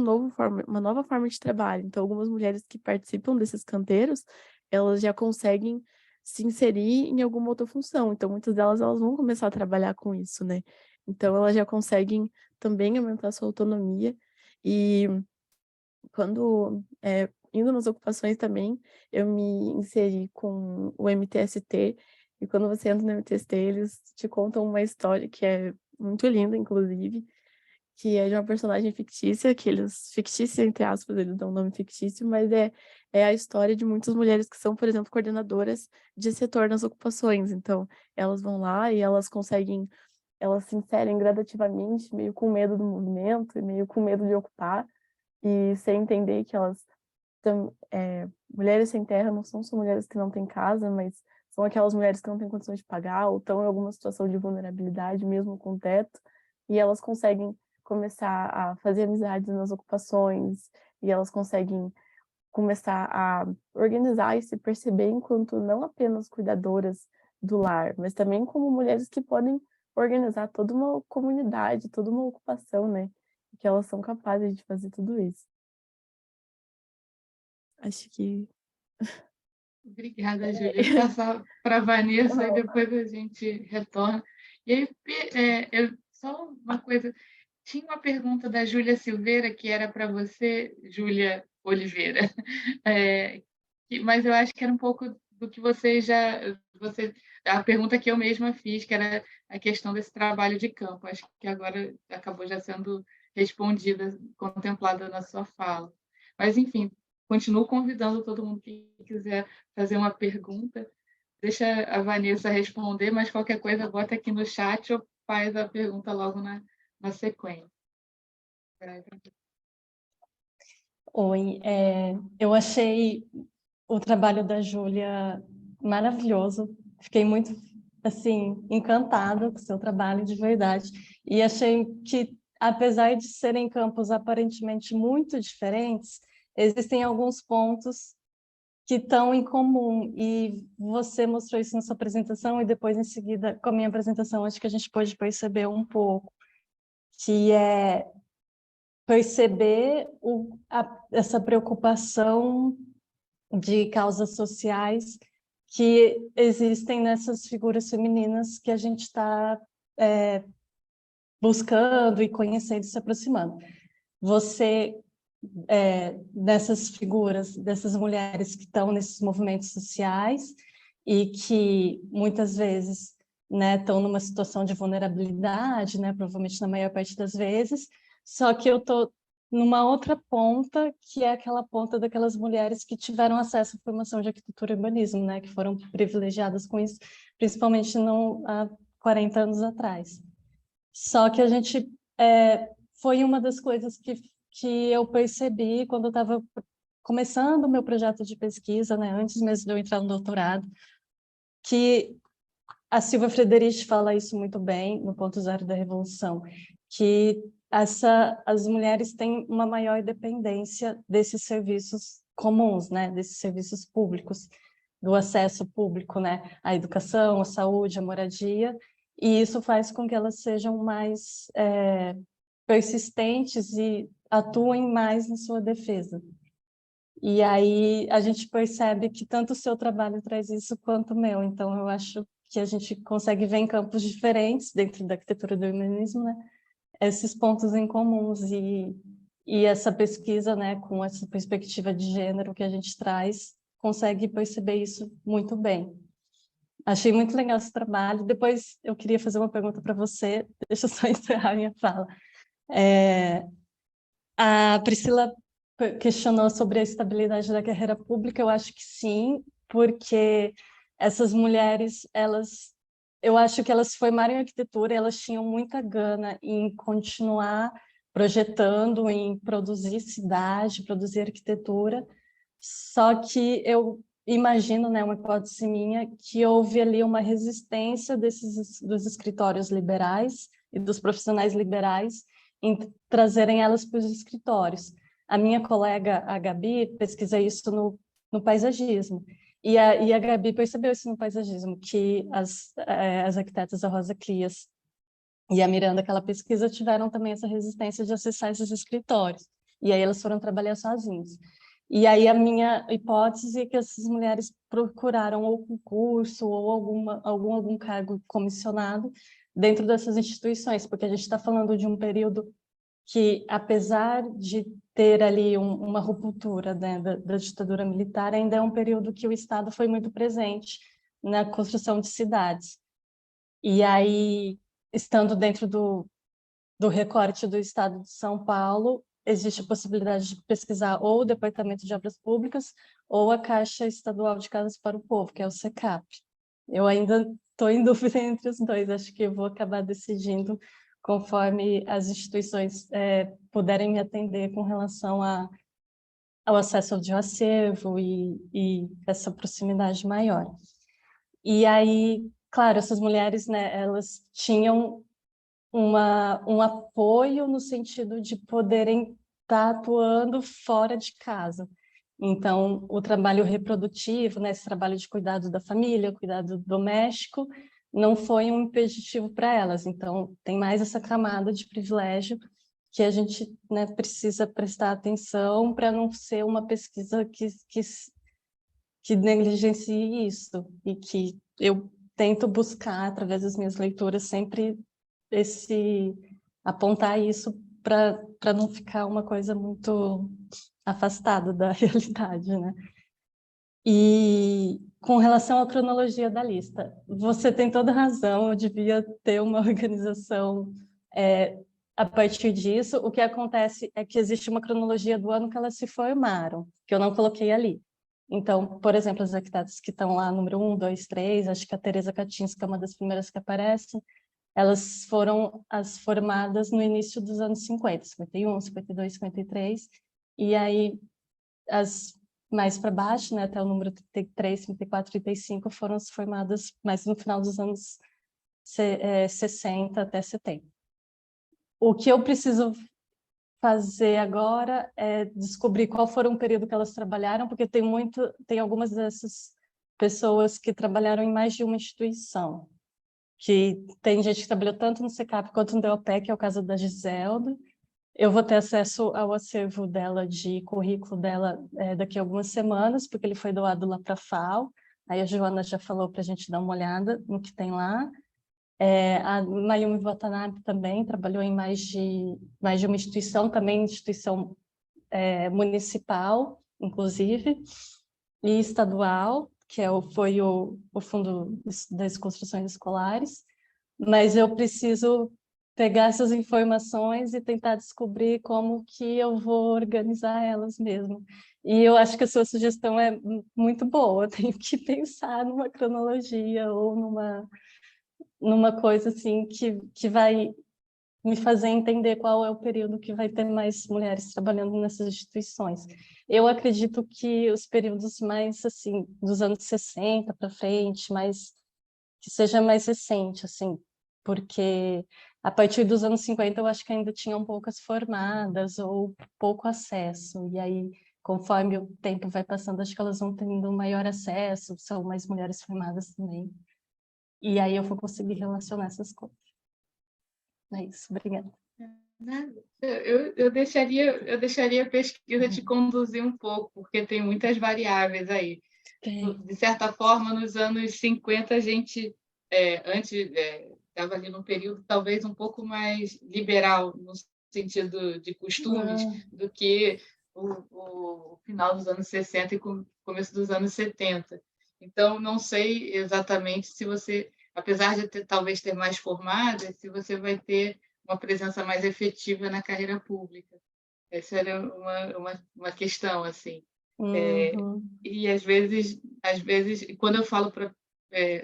nova forma de trabalho. Então, algumas mulheres que participam desses canteiros, elas já conseguem se inserir em alguma outra função. Então, muitas delas elas vão começar a trabalhar com isso, né? Então, elas já conseguem também aumentar a sua autonomia. E quando indo nas ocupações também, eu me inseri com o MTST, e quando você entra no MTST, eles te contam uma história que é muito linda, inclusive, que é de uma personagem fictícia, fictícia, entre aspas, eles dão um nome fictício, mas é a história de muitas mulheres que são, por exemplo, coordenadoras de setor nas ocupações. Então, elas vão lá e elas se inserem gradativamente, meio com medo do movimento e meio com medo de ocupar, e sem entender que mulheres sem terra não são só mulheres que não têm casa, mas são aquelas mulheres que não têm condições de pagar ou estão em alguma situação de vulnerabilidade, mesmo com teto, e elas conseguem começar a fazer amizades nas ocupações, e elas conseguem começar a organizar e se perceber enquanto não apenas cuidadoras do lar, mas também como mulheres que podem organizar toda uma comunidade, toda uma ocupação, né? Que elas são capazes de fazer tudo isso. Acho que Obrigada, Júlia. Vou passar para a Vanessa e depois a gente retorna. E aí, só uma coisa, tinha uma pergunta da Júlia Silveira que era para você, Júlia Oliveira, mas eu acho que era um pouco do que você já a pergunta que eu mesma fiz, que era a questão desse trabalho de campo. Acho que agora acabou já sendo respondida, contemplada na sua fala. Mas, enfim, continuo convidando todo mundo que quiser fazer uma pergunta. Deixa a Vanessa responder, mas qualquer coisa bota aqui no chat ou faz a pergunta logo na sequência. Oi, eu achei o trabalho da Júlia maravilhoso. Fiquei muito, assim, encantada com o seu trabalho, de verdade. E achei que, apesar de serem campos aparentemente muito diferentes, existem alguns pontos que estão em comum. E você mostrou isso na sua apresentação e depois, em seguida, com a minha apresentação, acho que a gente pode perceber um pouco, que é perceber essa preocupação de causas sociais que existem nessas figuras femininas que a gente está buscando e conhecendo, se aproximando. Você, dessas figuras, dessas mulheres que estão nesses movimentos sociais e que muitas vezes, né, estão numa situação de vulnerabilidade, né, provavelmente na maior parte das vezes, só que eu estou numa outra ponta, que é aquela ponta daquelas mulheres que tiveram acesso à formação de arquitetura e urbanismo, né, que foram privilegiadas com isso, principalmente há 40 anos atrás. Só que a gente foi uma das coisas que eu percebi quando eu estava começando o meu projeto de pesquisa, né, antes mesmo de eu entrar no doutorado, que a Silvia Frederici fala isso muito bem no ponto zero da revolução, que as mulheres têm uma maior dependência desses serviços comuns, né, desses serviços públicos, do acesso público, né, à educação, à saúde, à moradia, e isso faz com que elas sejam mais persistentes e atuem mais na sua defesa. E aí a gente percebe que tanto o seu trabalho traz isso quanto o meu. Então eu acho que a gente consegue ver em campos diferentes dentro da arquitetura do urbanismo, né, esses pontos em comuns e essa pesquisa, né, com essa perspectiva de gênero que a gente traz, consegue perceber isso muito bem. Achei muito legal esse trabalho. Depois eu queria fazer uma pergunta para você, deixa eu só encerrar a minha fala. A Priscila questionou sobre a estabilidade da carreira pública. Eu acho que sim, porque essas mulheres, eu acho que elas se formaram em arquitetura, elas tinham muita gana em continuar projetando, em produzir cidade, produzir arquitetura, só que eu imagino, né, uma hipótese minha, que houve ali uma resistência dos escritórios liberais e dos profissionais liberais em trazerem elas para os escritórios. A minha colega, a Gabi, pesquisa isso no paisagismo. E a Gabi percebeu isso no paisagismo, que as arquitetas, a Rosa Crias e a Miranda, que ela pesquisa, tiveram também essa resistência de acessar esses escritórios. E aí elas foram trabalhar sozinhas. E aí a minha hipótese é que essas mulheres procuraram ou concurso ou algum cargo comissionado dentro dessas instituições, porque a gente está falando de um período que, apesar de ter ali uma ruptura, né, da ditadura militar, ainda é um período que o Estado foi muito presente na construção de cidades. E aí, estando dentro do recorte do Estado de São Paulo, existe a possibilidade de pesquisar ou o Departamento de Obras Públicas ou a Caixa Estadual de Casas para o Povo, que é o CECAP. Eu ainda estou em dúvida entre os dois, acho que eu vou acabar decidindo conforme as instituições puderem me atender com relação ao acesso ao acervo e essa proximidade maior. E aí, claro, essas mulheres, né, elas tinham um apoio no sentido de poderem estar atuando fora de casa. Então, o trabalho reprodutivo, né, esse trabalho de cuidado da família, cuidado doméstico, não foi um impeditivo para elas. Então, tem mais essa camada de privilégio que a gente, né, precisa prestar atenção para não ser uma pesquisa que negligencie isso, e que eu tento buscar, através das minhas leituras, sempre apontar isso para não ficar uma coisa muito afastada da realidade, né? E Com relação à cronologia da lista, você tem toda razão, eu devia ter uma organização a partir disso. O que acontece é que existe uma cronologia do ano que elas se formaram, que eu não coloquei ali. Então, por exemplo, as arquitetas que estão lá, número 1, 2, 3, acho que a Teresa Kaczynska é uma das primeiras que aparece, elas foram as formadas no início dos anos 50, 51, 52, 53, e aí as mais para baixo, né, até o número 33, 34, 35, foram as formadas mais no final dos anos 60 até 70. O que eu preciso fazer agora é descobrir qual foi o período que elas trabalharam, porque tem algumas dessas pessoas que trabalharam em mais de uma instituição, que tem gente que trabalhou tanto no SECAP quanto no DOPE, que é o caso da Giselda. Eu vou ter acesso ao acervo dela, de currículo dela, daqui a algumas semanas, porque ele foi doado lá para a FAO. Aí a Joana já falou para a gente dar uma olhada no que tem lá. A Mayumi Watanabe também trabalhou em mais de uma instituição, também instituição municipal, inclusive, e estadual, que foi o Fundo das Construções Escolares. Mas eu preciso pegar essas informações e tentar descobrir como que eu vou organizar elas mesmo. E eu acho que a sua sugestão é muito boa, eu tenho que pensar numa cronologia ou numa coisa assim que vai me fazer entender qual é o período que vai ter mais mulheres trabalhando nessas instituições. Eu acredito que os períodos mais, assim, dos anos 60 para frente, que seja mais recente, assim, porque a partir dos anos 50 eu acho que ainda tinham poucas formadas ou pouco acesso, e aí, conforme o tempo vai passando, acho que elas vão tendo maior acesso, são mais mulheres formadas também. E aí eu vou conseguir relacionar essas coisas. É isso, obrigada. Nada. Eu deixaria a pesquisa te conduzir um pouco, porque tem muitas variáveis aí. De certa forma, nos anos 50, a gente antes estava ali num período talvez um pouco mais liberal, no sentido de costumes, do que o final dos anos 60 e começo dos anos 70. Então, não sei exatamente se você, apesar de talvez ter mais formadas, se você vai ter uma presença mais efetiva na carreira pública. Essa era uma questão, assim. E às vezes, quando eu falo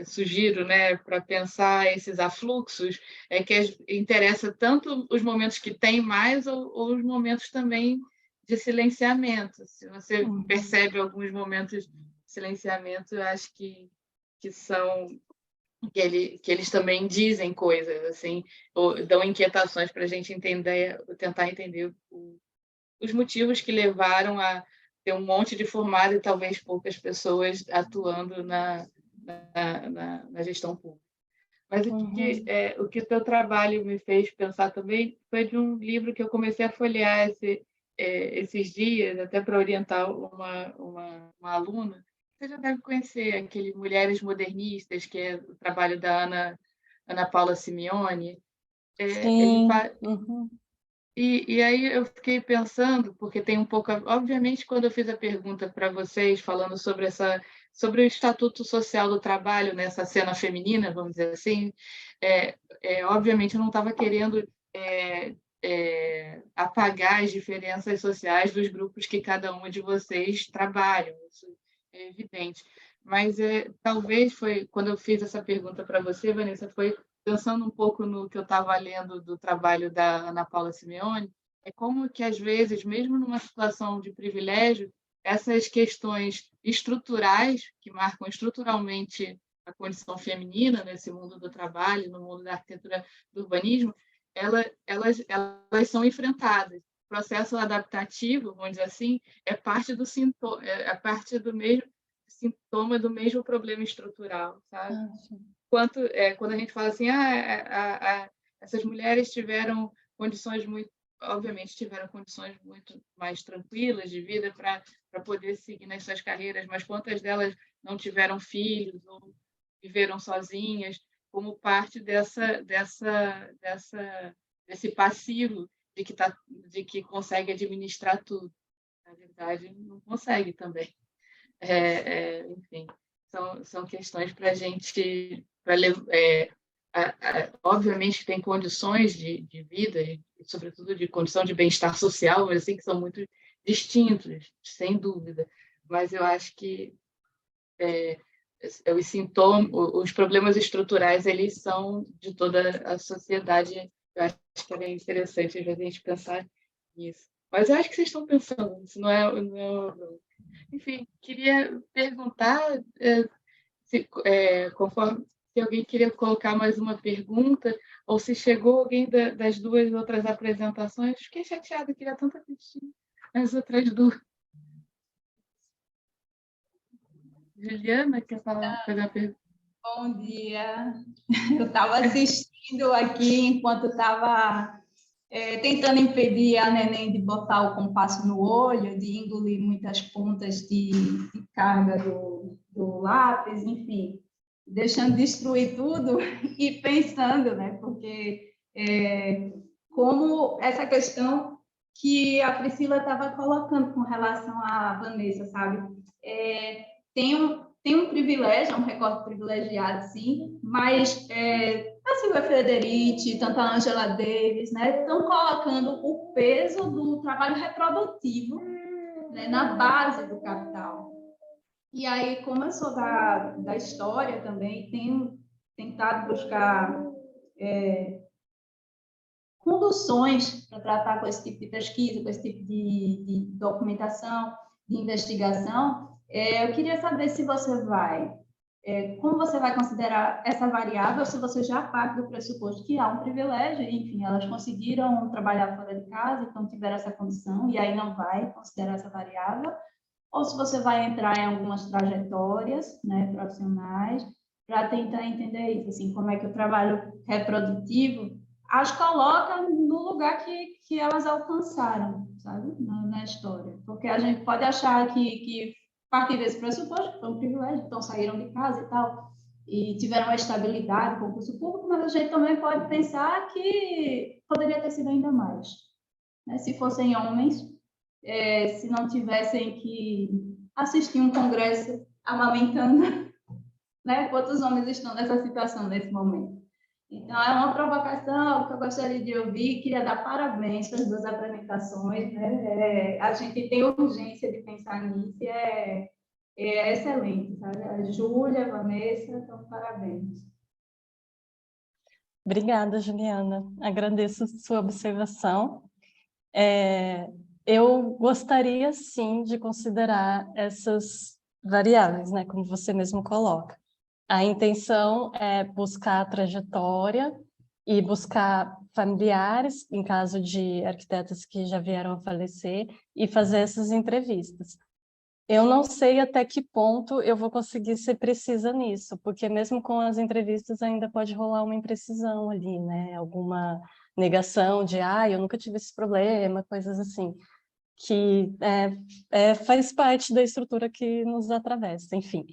sugiro, né, para pensar esses afluxos, é que interessa tanto os momentos que tem mais ou os momentos também de silenciamento. Se você percebe alguns momentos de silenciamento, eu acho que são que eles também dizem coisas assim, ou dão inquietações para a gente entender, tentar entender os motivos que levaram a ter um monte de formado e talvez poucas pessoas atuando na gestão pública. Mas o que o teu trabalho me fez pensar também foi de um livro que eu comecei a folhear esses dias, até para orientar uma aluna. Você já deve conhecer aquele Mulheres Modernistas, que é o trabalho da Ana Paula Simeone. Ele E aí eu fiquei pensando, porque tem um pouco, obviamente, quando eu fiz a pergunta para vocês, falando sobre o Estatuto Social do Trabalho nessa cena feminina, vamos dizer assim, obviamente eu não estava querendo apagar as diferenças sociais dos grupos que cada uma de vocês trabalham, isso é evidente. Mas talvez foi, quando eu fiz essa pergunta para você, Vanessa, foi pensando um pouco no que eu estava lendo do trabalho da Ana Paula Simeone, é como que, às vezes, mesmo numa situação de privilégio, essas questões estruturais, que marcam estruturalmente a condição feminina nesse mundo do trabalho, no mundo da arquitetura do urbanismo, elas são enfrentadas. O processo adaptativo, vamos dizer assim, é parte do sintoma, é parte do mesmo sintoma do mesmo problema estrutural, sabe? Quando a gente fala assim, essas mulheres tiveram condições obviamente tiveram condições muito mais tranquilas de vida para poder seguir nas suas carreiras, mas quantas delas não tiveram filhos ou viveram sozinhas, como parte desse passivo de que consegue administrar tudo. Na verdade, não consegue também. Enfim. são questões para a gente, obviamente tem condições de vida, e sobretudo de condição de bem-estar social, mas assim, que são muito distintos, sem dúvida. Mas eu acho que os sintomas, os problemas estruturais, eles são de toda a sociedade. Eu acho que é interessante, às vezes, a gente pensar nisso. Mas eu acho que vocês estão pensando nisso, não é... Enfim, queria perguntar se alguém queria colocar mais uma pergunta, ou se chegou alguém das duas outras apresentações. Fiquei chateada, queria tanto assistir as outras duas. Juliana, quer fazer uma pergunta? Bom dia. Eu estava assistindo aqui enquanto estava tentando impedir a neném de botar o compasso no olho, de engolir muitas pontas de carga do lápis, enfim, deixando destruir tudo e pensando, né? Porque como essa questão que a Priscila estava colocando com relação à Vanessa, sabe? Tem um privilégio, um recorte privilegiado, sim, mas a Silvia Frederici, tanto a Angela Davis, né, estão colocando o peso do trabalho reprodutivo, né, na base do capital. E aí, como eu sou da história também, tenho tentado buscar conduções para tratar com esse tipo de pesquisa, com esse tipo de documentação, de investigação. Eu queria saber se você como você vai considerar essa variável, se você já parte do pressuposto que há um privilégio, enfim, elas conseguiram trabalhar fora de casa, então tiveram essa condição, e aí não vai considerar essa variável, ou se você vai entrar em algumas trajetórias, né, profissionais, para tentar entender isso, assim, como é que o trabalho reprodutivo as coloca no lugar que elas alcançaram, sabe, na história. Porque a gente pode achar que a partir desse pressuposto, que foi um privilégio, então saíram de casa e tal, e tiveram uma estabilidade, concurso público, mas a gente também pode pensar que poderia ter sido ainda mais. Né? Se fossem homens, se não tivessem que assistir um congresso amamentando, né? Quantos homens estão nessa situação nesse momento? Então, é uma provocação que eu gostaria de ouvir, queria dar parabéns para as duas apresentações, né? A gente tem urgência de pensar nisso e é excelente, sabe? A Júlia, a Vanessa, então, parabéns. Obrigada, Juliana. Agradeço sua observação. Eu gostaria, sim, de considerar essas variáveis, né, como você mesmo coloca. A intenção é buscar a trajetória e buscar familiares, em caso de arquitetas que já vieram a falecer, e fazer essas entrevistas. Eu não sei até que ponto eu vou conseguir ser precisa nisso, porque mesmo com as entrevistas ainda pode rolar uma imprecisão ali, né? Alguma negação de, eu nunca tive esse problema, coisas assim, que faz parte da estrutura que nos atravessa, enfim.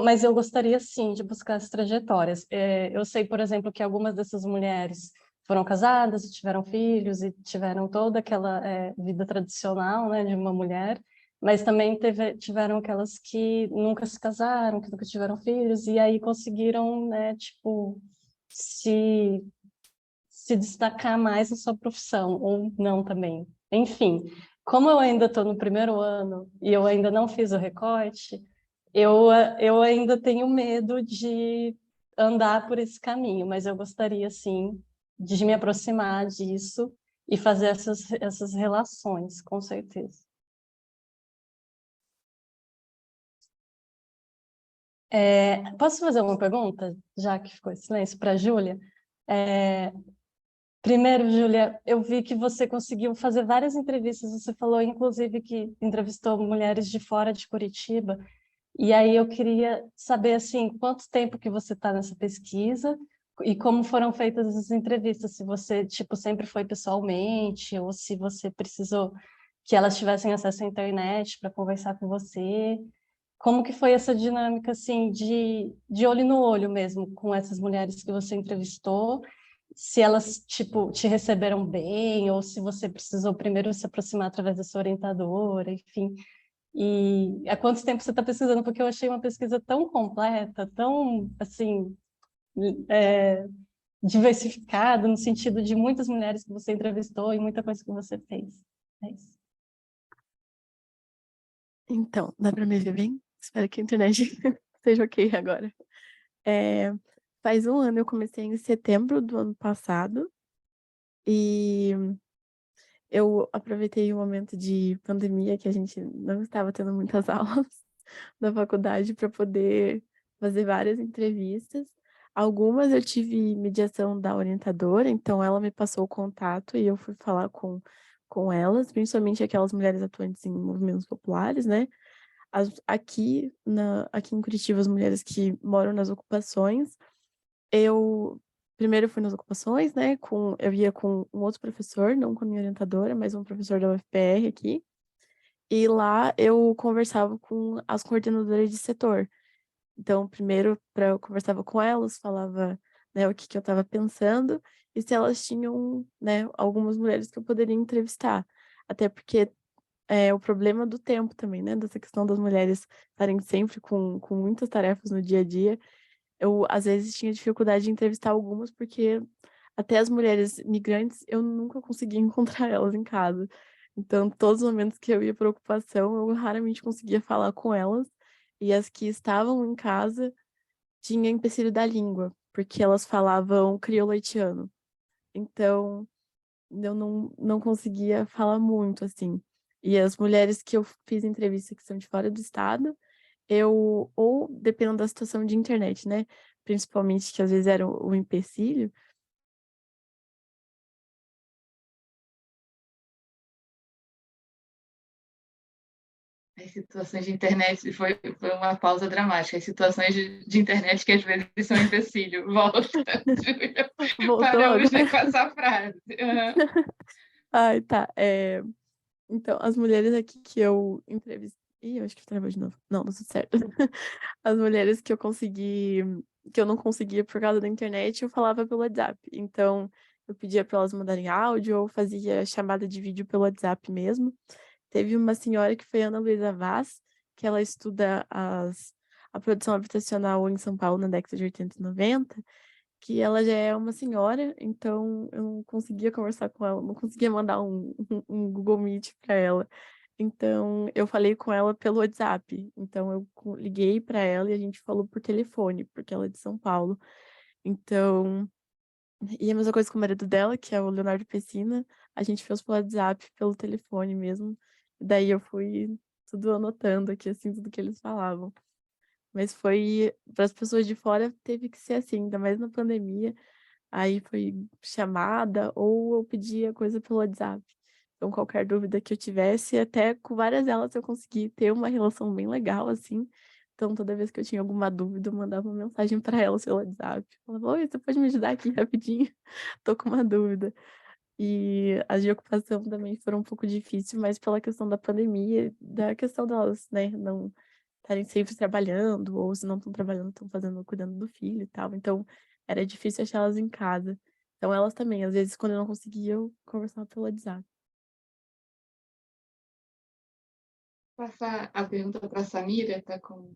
Mas eu gostaria, sim, de buscar as trajetórias. Eu sei, por exemplo, que algumas dessas mulheres foram casadas e tiveram filhos e tiveram toda aquela vida tradicional, né, de uma mulher, mas também tiveram aquelas que nunca se casaram, que nunca tiveram filhos, e aí conseguiram, né, tipo, se destacar mais na sua profissão, ou não também. Enfim, como eu ainda estou no primeiro ano e eu ainda não fiz o recorte, eu ainda tenho medo de andar por esse caminho, mas eu gostaria, sim, de me aproximar disso e fazer essas relações, com certeza. Posso fazer uma pergunta, já que ficou em silêncio, para a Júlia? Primeiro, Júlia, eu vi que você conseguiu fazer várias entrevistas, você falou, inclusive, que entrevistou mulheres de fora de Curitiba, e aí eu queria saber, assim, quanto tempo que você está nessa pesquisa e como foram feitas as entrevistas, se você, tipo, sempre foi pessoalmente ou se você precisou que elas tivessem acesso à internet para conversar com você. Como que foi essa dinâmica, assim, de olho no olho mesmo com essas mulheres que você entrevistou? Se elas, tipo, te receberam bem ou se você precisou primeiro se aproximar através da sua orientadora, enfim. E há quanto tempo você está pesquisando? Porque eu achei uma pesquisa tão completa, tão, assim, diversificada, no sentido de muitas mulheres que você entrevistou e muita coisa que você fez. É isso. Então, dá para me ver bem? Espero que a internet esteja ok agora. Faz um ano, eu comecei em setembro do ano passado, e eu aproveitei o momento de pandemia, que a gente não estava tendo muitas aulas da faculdade, para poder fazer várias entrevistas. Algumas eu tive mediação da orientadora, então ela me passou o contato e eu fui falar com elas, principalmente aquelas mulheres atuantes em movimentos populares, né? Aqui em Curitiba, as mulheres que moram nas ocupações, eu primeiro fui nas ocupações, né? Eu ia com um outro professor, não com a minha orientadora, mas um professor da UFPR aqui. E lá eu conversava com as coordenadoras de setor. Então, primeiro, eu conversava com elas, falava, né, o que que eu estava pensando e se elas tinham, né, algumas mulheres que eu poderia entrevistar. Até porque é o problema do tempo também, né? Dessa questão das mulheres estarem sempre com muitas tarefas no dia a dia. Eu, às vezes, tinha dificuldade de entrevistar algumas, porque até as mulheres migrantes, eu nunca conseguia encontrar elas em casa. Então, todos os momentos que eu ia para ocupação, eu raramente conseguia falar com elas. E as que estavam em casa, tinha empecilho da língua, porque elas falavam crioulo haitiano. Então, eu não conseguia falar muito, assim. E as mulheres que eu fiz entrevista que são de fora do estado, ou dependendo da situação de internet, né? Principalmente que às vezes era o empecilho. As situações de internet foi uma pausa dramática. As situações de internet que às vezes são empecilho. Volta, Júlia. Voltou Paramos agora? com essa frase. Uhum. Ai, tá. Então, as mulheres aqui que eu entrevistei. Ih, eu acho que travou de novo. Não, não tudo certo. As mulheres que eu consegui, que eu não conseguia por causa da internet, eu falava pelo WhatsApp. Então, eu pedia para elas mandarem áudio ou fazia chamada de vídeo pelo WhatsApp mesmo. Teve uma senhora que foi a Ana Luísa Vaz, que ela estuda a produção habitacional em São Paulo na década de 80 e 90, que ela já é uma senhora, então eu não conseguia conversar com ela, não conseguia mandar um Google Meet para ela. Então eu falei com ela pelo WhatsApp. Então eu liguei para ela e a gente falou por telefone, porque ela é de São Paulo. Então, e a mesma coisa com o marido dela, que é o Leonardo Pessina, a gente fez pelo WhatsApp, pelo telefone mesmo. Daí eu fui tudo anotando aqui, assim, tudo que eles falavam. Mas foi, para as pessoas de fora, teve que ser assim, ainda mais na pandemia. Aí foi chamada ou eu pedia coisa pelo WhatsApp. Então, qualquer dúvida que eu tivesse, até com várias delas eu consegui ter uma relação bem legal, assim. Então, toda vez que eu tinha alguma dúvida, eu mandava uma mensagem para elas pelo WhatsApp. Falava, oi, você pode me ajudar aqui rapidinho? Tô com uma dúvida. E as de ocupação também foram um pouco difíceis, mas pela questão da pandemia, da questão delas, né, não estarem sempre trabalhando, ou se não estão trabalhando, estão fazendo, cuidando do filho e tal. Então, era difícil achar elas em casa. Então, elas também, às vezes, quando eu não conseguia, eu conversava pelo WhatsApp. Passar a pergunta para a Samira, tá com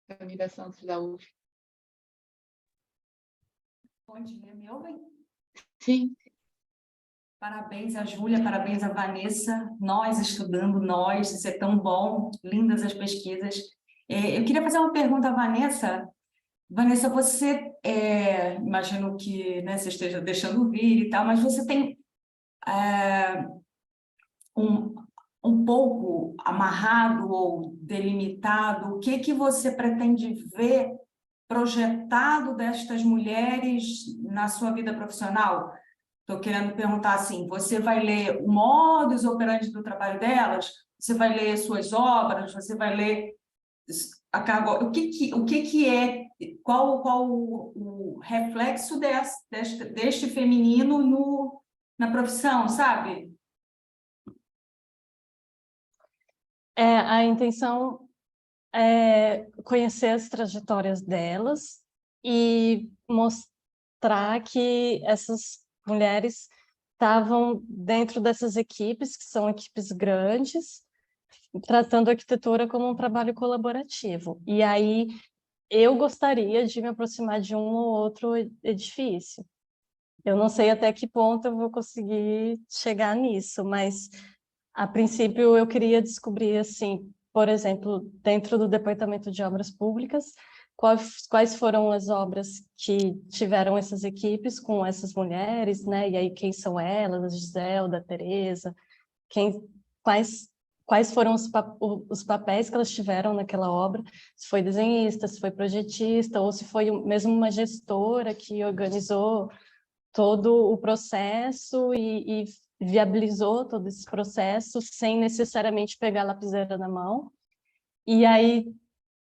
a Samira Santos da UF. Bom dia, me ouvem? Sim, Parabéns a Júlia, parabéns a Vanessa, nós estudando, nós, isso é tão bom, lindas as pesquisas. Eu queria fazer uma pergunta à Vanessa. Vanessa, você, imagino que, né, você esteja deixando vir e tal, mas você tem um, um pouco amarrado ou delimitado o que você pretende ver projetado destas mulheres na sua vida profissional? Estou querendo perguntar assim, você vai ler o modus operandi do trabalho delas? Você vai ler suas obras? Você vai ler a carga? O que é? Qual o reflexo deste feminino na profissão, sabe? A intenção é conhecer as trajetórias delas e mostrar que essas mulheres estavam dentro dessas equipes, que são equipes grandes, tratando a arquitetura como um trabalho colaborativo. E aí eu gostaria de me aproximar de um ou outro edifício. Eu não sei até que ponto eu vou conseguir chegar nisso, mas a princípio eu queria descobrir, assim, por exemplo, dentro do Departamento de Obras Públicas, quais foram as obras que tiveram essas equipes com essas mulheres, né? E aí quem são elas, a Giselda, a Tereza, quem, quais, quais foram os papéis que elas tiveram naquela obra, se foi desenhista, se foi projetista, ou se foi mesmo uma gestora que organizou todo o processo e viabilizou todo esse processo sem necessariamente pegar a lapiseira na mão. E aí,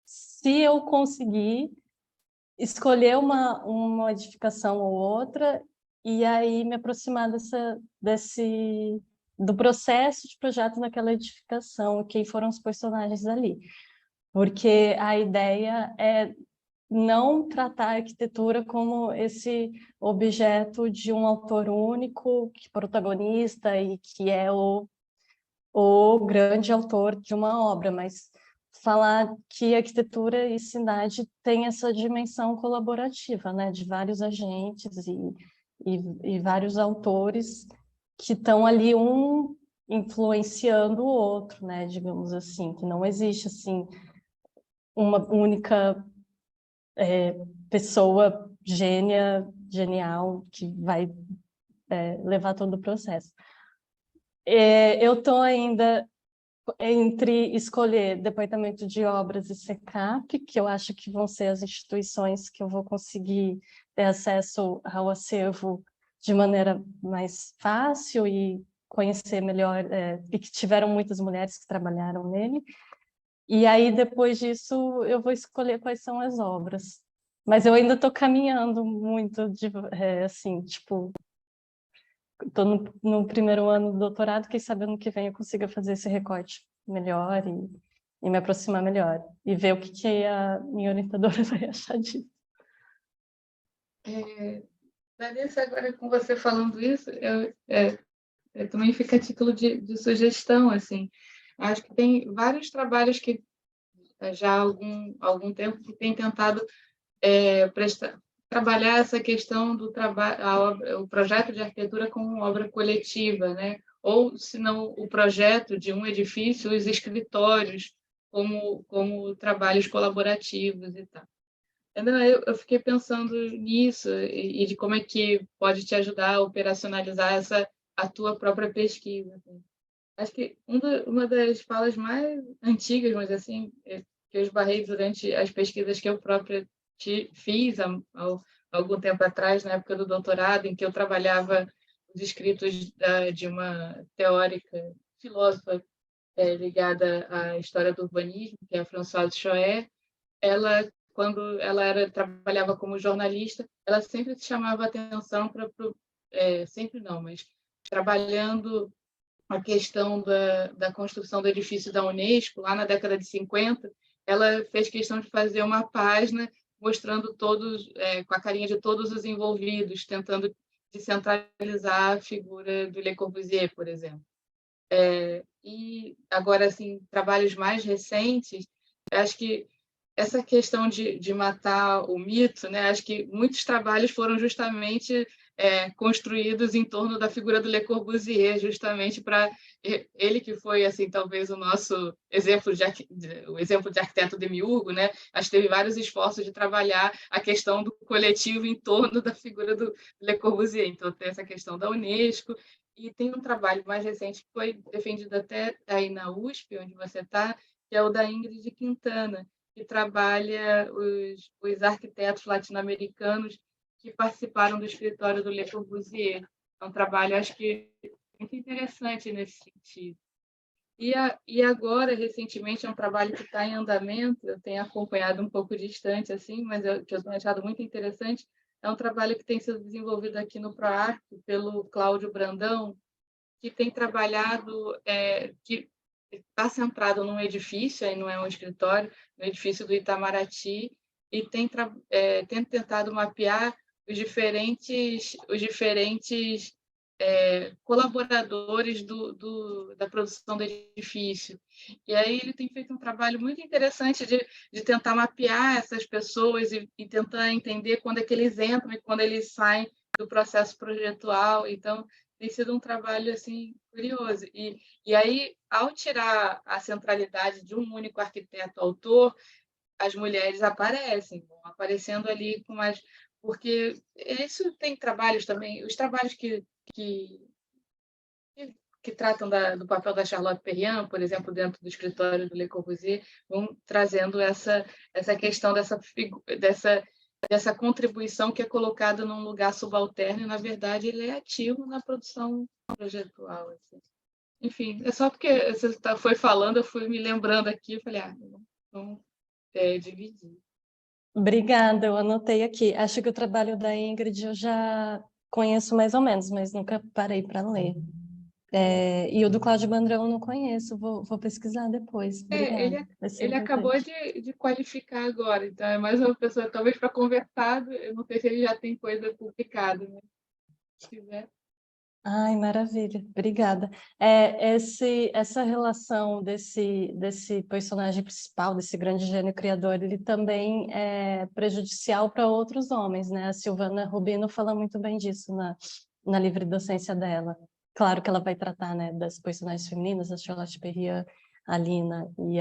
se eu conseguir escolher uma edificação ou outra, e aí me aproximar do processo de projeto naquela edificação, quem foram os personagens ali. Porque a ideia é não tratar a arquitetura como esse objeto de um autor único, que protagonista e que é o grande autor de uma obra, mas falar que arquitetura e cidade tem essa dimensão colaborativa, né, de vários agentes e vários autores que estão ali influenciando o outro, né, digamos assim, que não existe assim uma única pessoa genial, que vai levar todo o processo. Eu estou ainda entre escolher Departamento de Obras e SECAP, que eu acho que vão ser as instituições que eu vou conseguir ter acesso ao acervo de maneira mais fácil e conhecer melhor, e que tiveram muitas mulheres que trabalharam nele. E aí, depois disso, eu vou escolher quais são as obras. Mas eu ainda estou caminhando muito, assim, tipo, estou no primeiro ano do doutorado, quem sabe ano que vem eu consiga fazer esse recorte melhor e me aproximar melhor. E ver o que a minha orientadora vai achar disso. Vanessa, agora com você falando isso, também fica a título de sugestão, assim. Acho que tem vários trabalhos que já há algum tempo que têm tentado trabalhar essa questão do trabalho, o projeto de arquitetura como obra coletiva, né? Ou, se não, o projeto de um edifício, os escritórios como trabalhos colaborativos e tal. Eu fiquei pensando nisso e de como é que pode te ajudar a operacionalizar a tua própria pesquisa. Assim. Acho que uma das falas mais antigas, mas assim, que eu esbarrei durante as pesquisas que eu própria fiz há algum tempo atrás, na época do doutorado, em que eu trabalhava os escritos de uma teórica, filósofa ligada à história do urbanismo, que é a Françoise Choet. Ela, quando ela trabalhava como jornalista, ela sempre chamava atenção sempre não, mas trabalhando a questão da construção do edifício da Unesco, lá na década de 50, ela fez questão de fazer uma página mostrando todos, com a carinha de todos os envolvidos, tentando descentralizar a figura do Le Corbusier, por exemplo. E agora, assim, trabalhos mais recentes, acho que essa questão de matar o mito, né? Acho que muitos trabalhos foram justamente construídos em torno da figura do Le Corbusier, justamente para ele que foi assim talvez o nosso exemplo o exemplo de arquiteto demiurgo, né? Acho que teve vários esforços de trabalhar a questão do coletivo em torno da figura do Le Corbusier. Então tem essa questão da Unesco e tem um trabalho mais recente que foi defendido até aí na USP, onde você está, que é o da Ingrid Quintana, que trabalha os arquitetos latino-americanos que participaram do escritório do Le Corbusier. É um trabalho, acho que, muito interessante nesse sentido. E agora, recentemente, é um trabalho que está em andamento, eu tenho acompanhado um pouco distante, assim, mas que eu tenho achado muito interessante, é um trabalho que tem sido desenvolvido aqui no ProArc pelo Cláudio Brandão, que tem trabalhado, que está centrado num edifício, aí não é um escritório, no edifício do Itamaraty, e tem tentado mapear os diferentes colaboradores da produção do edifício. E aí ele tem feito um trabalho muito interessante de tentar mapear essas pessoas e tentar entender quando é que eles entram e quando eles saem do processo projetual. Então, tem sido um trabalho assim curioso. E aí, ao tirar a centralidade de um único arquiteto-autor, as mulheres aparecem, vão aparecendo ali com mais... Porque isso tem trabalhos também, os trabalhos que tratam do papel da Charlotte Perriand, por exemplo, dentro do escritório do Le Corbusier, vão trazendo essa questão dessa contribuição que é colocada num lugar subalterno e, na verdade, ele é ativo na produção projetual. Assim. Enfim, é só porque você foi falando, eu fui me lembrando aqui, eu falei, vamos dividir. Obrigada, eu anotei aqui. Acho que o trabalho da Ingrid eu já conheço mais ou menos, mas nunca parei para ler. E o do Cláudio Bandrão eu não conheço, vou pesquisar depois. Obrigada. Ele acabou de qualificar agora, então é mais uma pessoa, talvez para conversar, eu não sei se ele já tem coisa publicada, né? Se tiver. Ai, maravilha, obrigada. Essa relação desse personagem principal, desse grande gênio criador, ele também é prejudicial para outros homens, né? A Silvana Rubino fala muito bem disso na livre docência dela. Claro que ela vai tratar, né, das personagens femininas, a Charlotte Perriand, a Lina e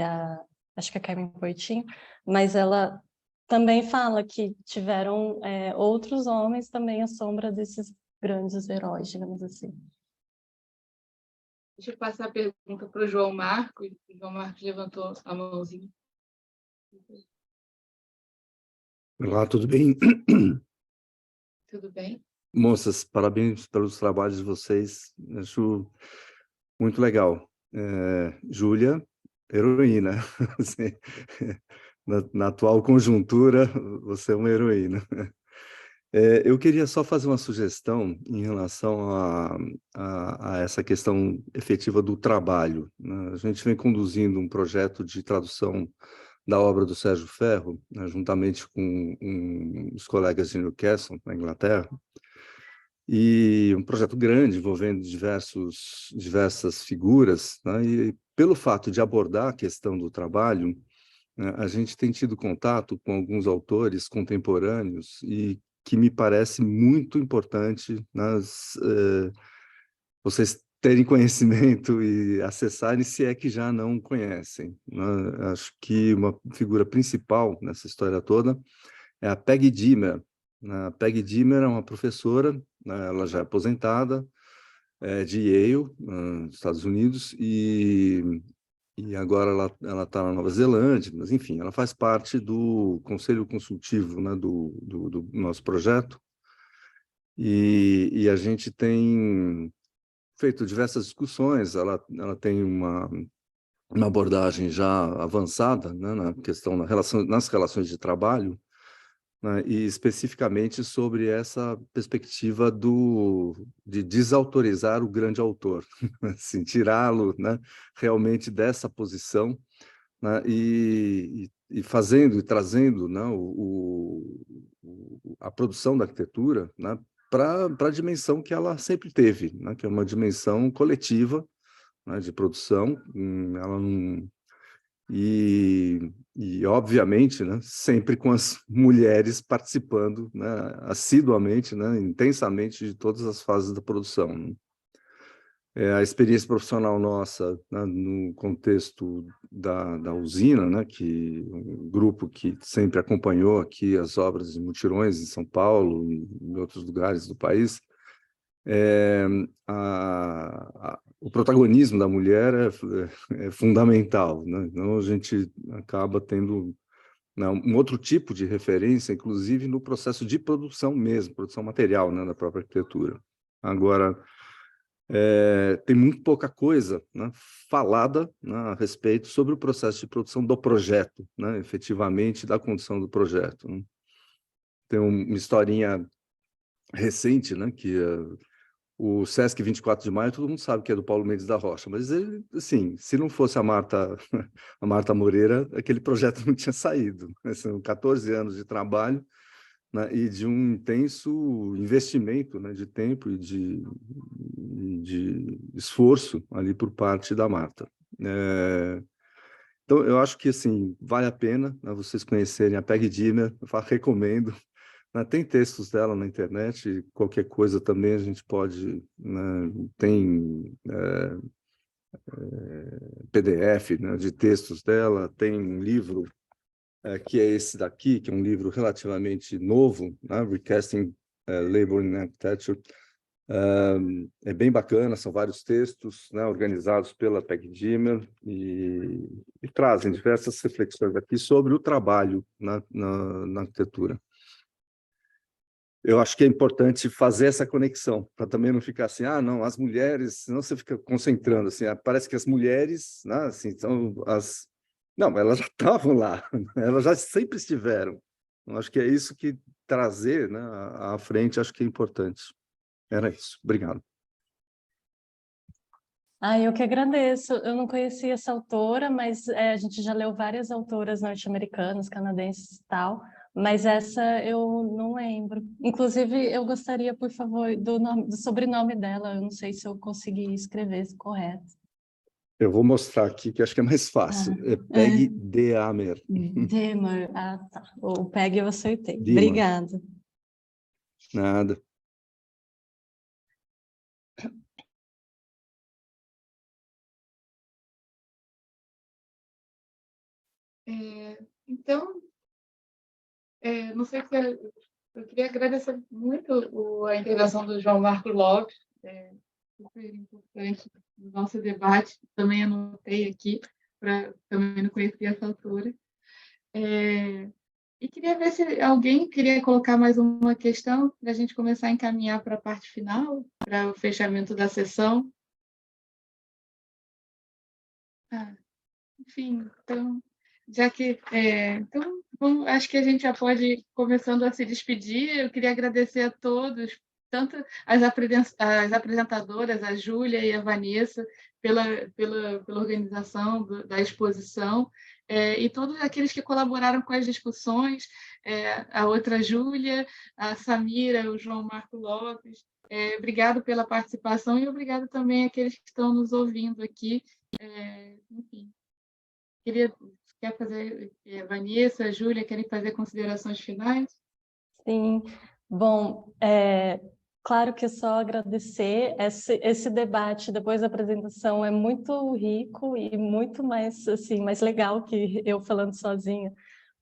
acho que a Carmen Portinho, mas ela também fala que tiveram outros homens também à sombra desses grandes heróis, digamos assim. Deixa eu passar a pergunta para o João Marcos. O João Marcos levantou a mãozinha. Olá, tudo bem? Tudo bem? Moças, parabéns pelos trabalhos de vocês. Acho muito legal. Júlia, heroína. Na atual conjuntura, você é uma heroína. Eu queria só fazer uma sugestão em relação a essa questão efetiva do trabalho, né? A gente vem conduzindo um projeto de tradução da obra do Sérgio Ferro, né, juntamente com os colegas de Newcastle, na Inglaterra, e um projeto grande envolvendo diversas figuras, né, e pelo fato de abordar a questão do trabalho, né, a gente tem tido contato com alguns autores contemporâneos e que me parece muito importante vocês terem conhecimento e acessarem, se é que já não conhecem, né? Acho que uma figura principal nessa história toda é a Peggy Dimmer. A Peggy Dimmer é uma professora, né, ela já é aposentada, de Yale, nos Estados Unidos, e agora ela está na Nova Zelândia, mas enfim, ela faz parte do conselho consultivo, né, do nosso projeto, e a gente tem feito diversas discussões. Ela tem uma abordagem já avançada, né, na questão nas relações de trabalho, né, e especificamente sobre essa perspectiva de desautorizar o grande autor, assim, tirá-lo, né, realmente dessa posição, né, e fazendo e trazendo, né, a produção da arquitetura, né, para a dimensão que ela sempre teve, né, que é uma dimensão coletiva, né, de produção. Ela não... E obviamente, né, sempre com as mulheres participando, né, assiduamente, né, intensamente, de todas as fases da produção, né? A experiência profissional nossa, né, no contexto da usina, né, um grupo que sempre acompanhou aqui as obras de mutirões em São Paulo e em outros lugares do país, o protagonismo da mulher é fundamental, né? Então a gente acaba tendo, né, um outro tipo de referência, inclusive no processo de produção mesmo, produção material, né, da própria arquitetura. Agora, tem muito pouca coisa, né, falada, né, a respeito sobre o processo de produção do projeto, né, efetivamente da condição do projeto, né? Tem uma historinha recente, né, que o Sesc 24 de Maio, todo mundo sabe que é do Paulo Mendes da Rocha, mas ele, assim, se não fosse a Marta Moreira, aquele projeto não tinha saído, né? São 14 anos de trabalho, né, e de um intenso investimento, né, de tempo e de esforço ali por parte da Marta. Então, eu acho que, assim, vale a pena, né, vocês conhecerem a Peggy Dimmer, recomendo. Tem textos dela na internet, qualquer coisa também a gente pode, né, tem PDF, né, de textos dela, tem um livro que é esse daqui, que é um livro relativamente novo, né, Recasting Labor in Architecture. É bem bacana, são vários textos, né, organizados pela Peggy Dimmer e trazem diversas reflexões aqui sobre o trabalho na arquitetura. Eu acho que é importante fazer essa conexão, para também não ficar assim, não, as mulheres, senão você fica concentrando, assim, parece que as mulheres, né, assim, são as... Não, elas já estavam lá, elas já sempre estiveram. Eu acho que é isso que trazer, né, à frente, acho que é importante. Era isso. Obrigado. Eu que agradeço. Eu não conhecia essa autora, mas a gente já leu várias autoras norte-americanas, canadenses e tal, mas essa eu não lembro. Inclusive, eu gostaria, por favor, do sobrenome dela. Eu não sei se eu consegui escrever correto. Eu vou mostrar aqui, que acho que é mais fácil. É Peggy Dimmer. Dimmer. Tá. O Peggy eu acertei. Dimmer. Obrigada. Nada. Então, não sei se eu queria agradecer muito a intervenção do João Marco Lopes, super importante no nosso debate, também anotei aqui, também não conhecia essa autora. E queria ver se alguém queria colocar mais uma questão para a gente começar a encaminhar para a parte final, para o fechamento da sessão. Enfim, então, já que... então, acho que a gente já pode ir começando a se despedir. Eu queria agradecer a todos, tanto as apresentadoras, a Júlia e a Vanessa, pela organização da exposição, e todos aqueles que colaboraram com as discussões, a outra Júlia, a Samira, o João Marco Lopes. Obrigado pela participação e obrigado também àqueles que estão nos ouvindo aqui. Enfim. Quer fazer, Vanessa, Júlia, querem fazer considerações finais? Sim, bom, claro que é só agradecer. Esse debate depois da apresentação é muito rico e muito mais, assim, mais legal que eu falando sozinha,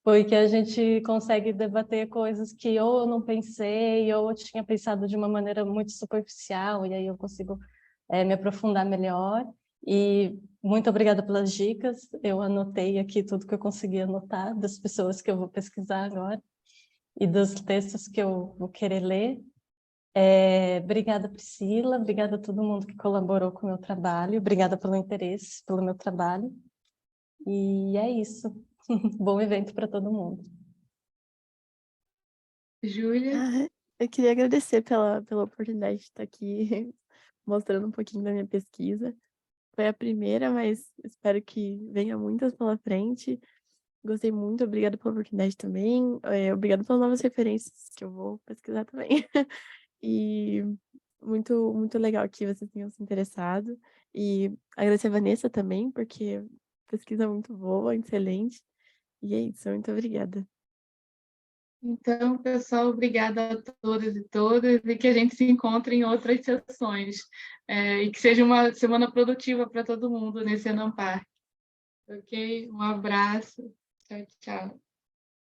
porque a gente consegue debater coisas que ou eu não pensei, ou eu tinha pensado de uma maneira muito superficial, e aí eu consigo me aprofundar melhor. E muito obrigada pelas dicas. Eu anotei aqui tudo que eu consegui anotar das pessoas que eu vou pesquisar agora e dos textos que eu vou querer ler. Obrigada, Priscila. Obrigada a todo mundo que colaborou com o meu trabalho. Obrigada pelo interesse, pelo meu trabalho. E é isso. Bom evento para todo mundo. Júlia? Eu queria agradecer pela oportunidade de estar aqui mostrando um pouquinho da minha pesquisa. Foi a primeira, mas espero que venha muitas pela frente. Gostei muito, obrigada pela oportunidade também. Obrigada pelas novas referências que eu vou pesquisar também. E muito, muito legal que vocês tenham se interessado. E agradecer a Vanessa também, porque pesquisa muito boa, excelente. E é isso, muito obrigada. Então, pessoal, obrigada a todos e todas, e que a gente se encontre em outras sessões, e que seja uma semana produtiva para todo mundo nesse Enampar. Ok? Um abraço. Tchau, tchau.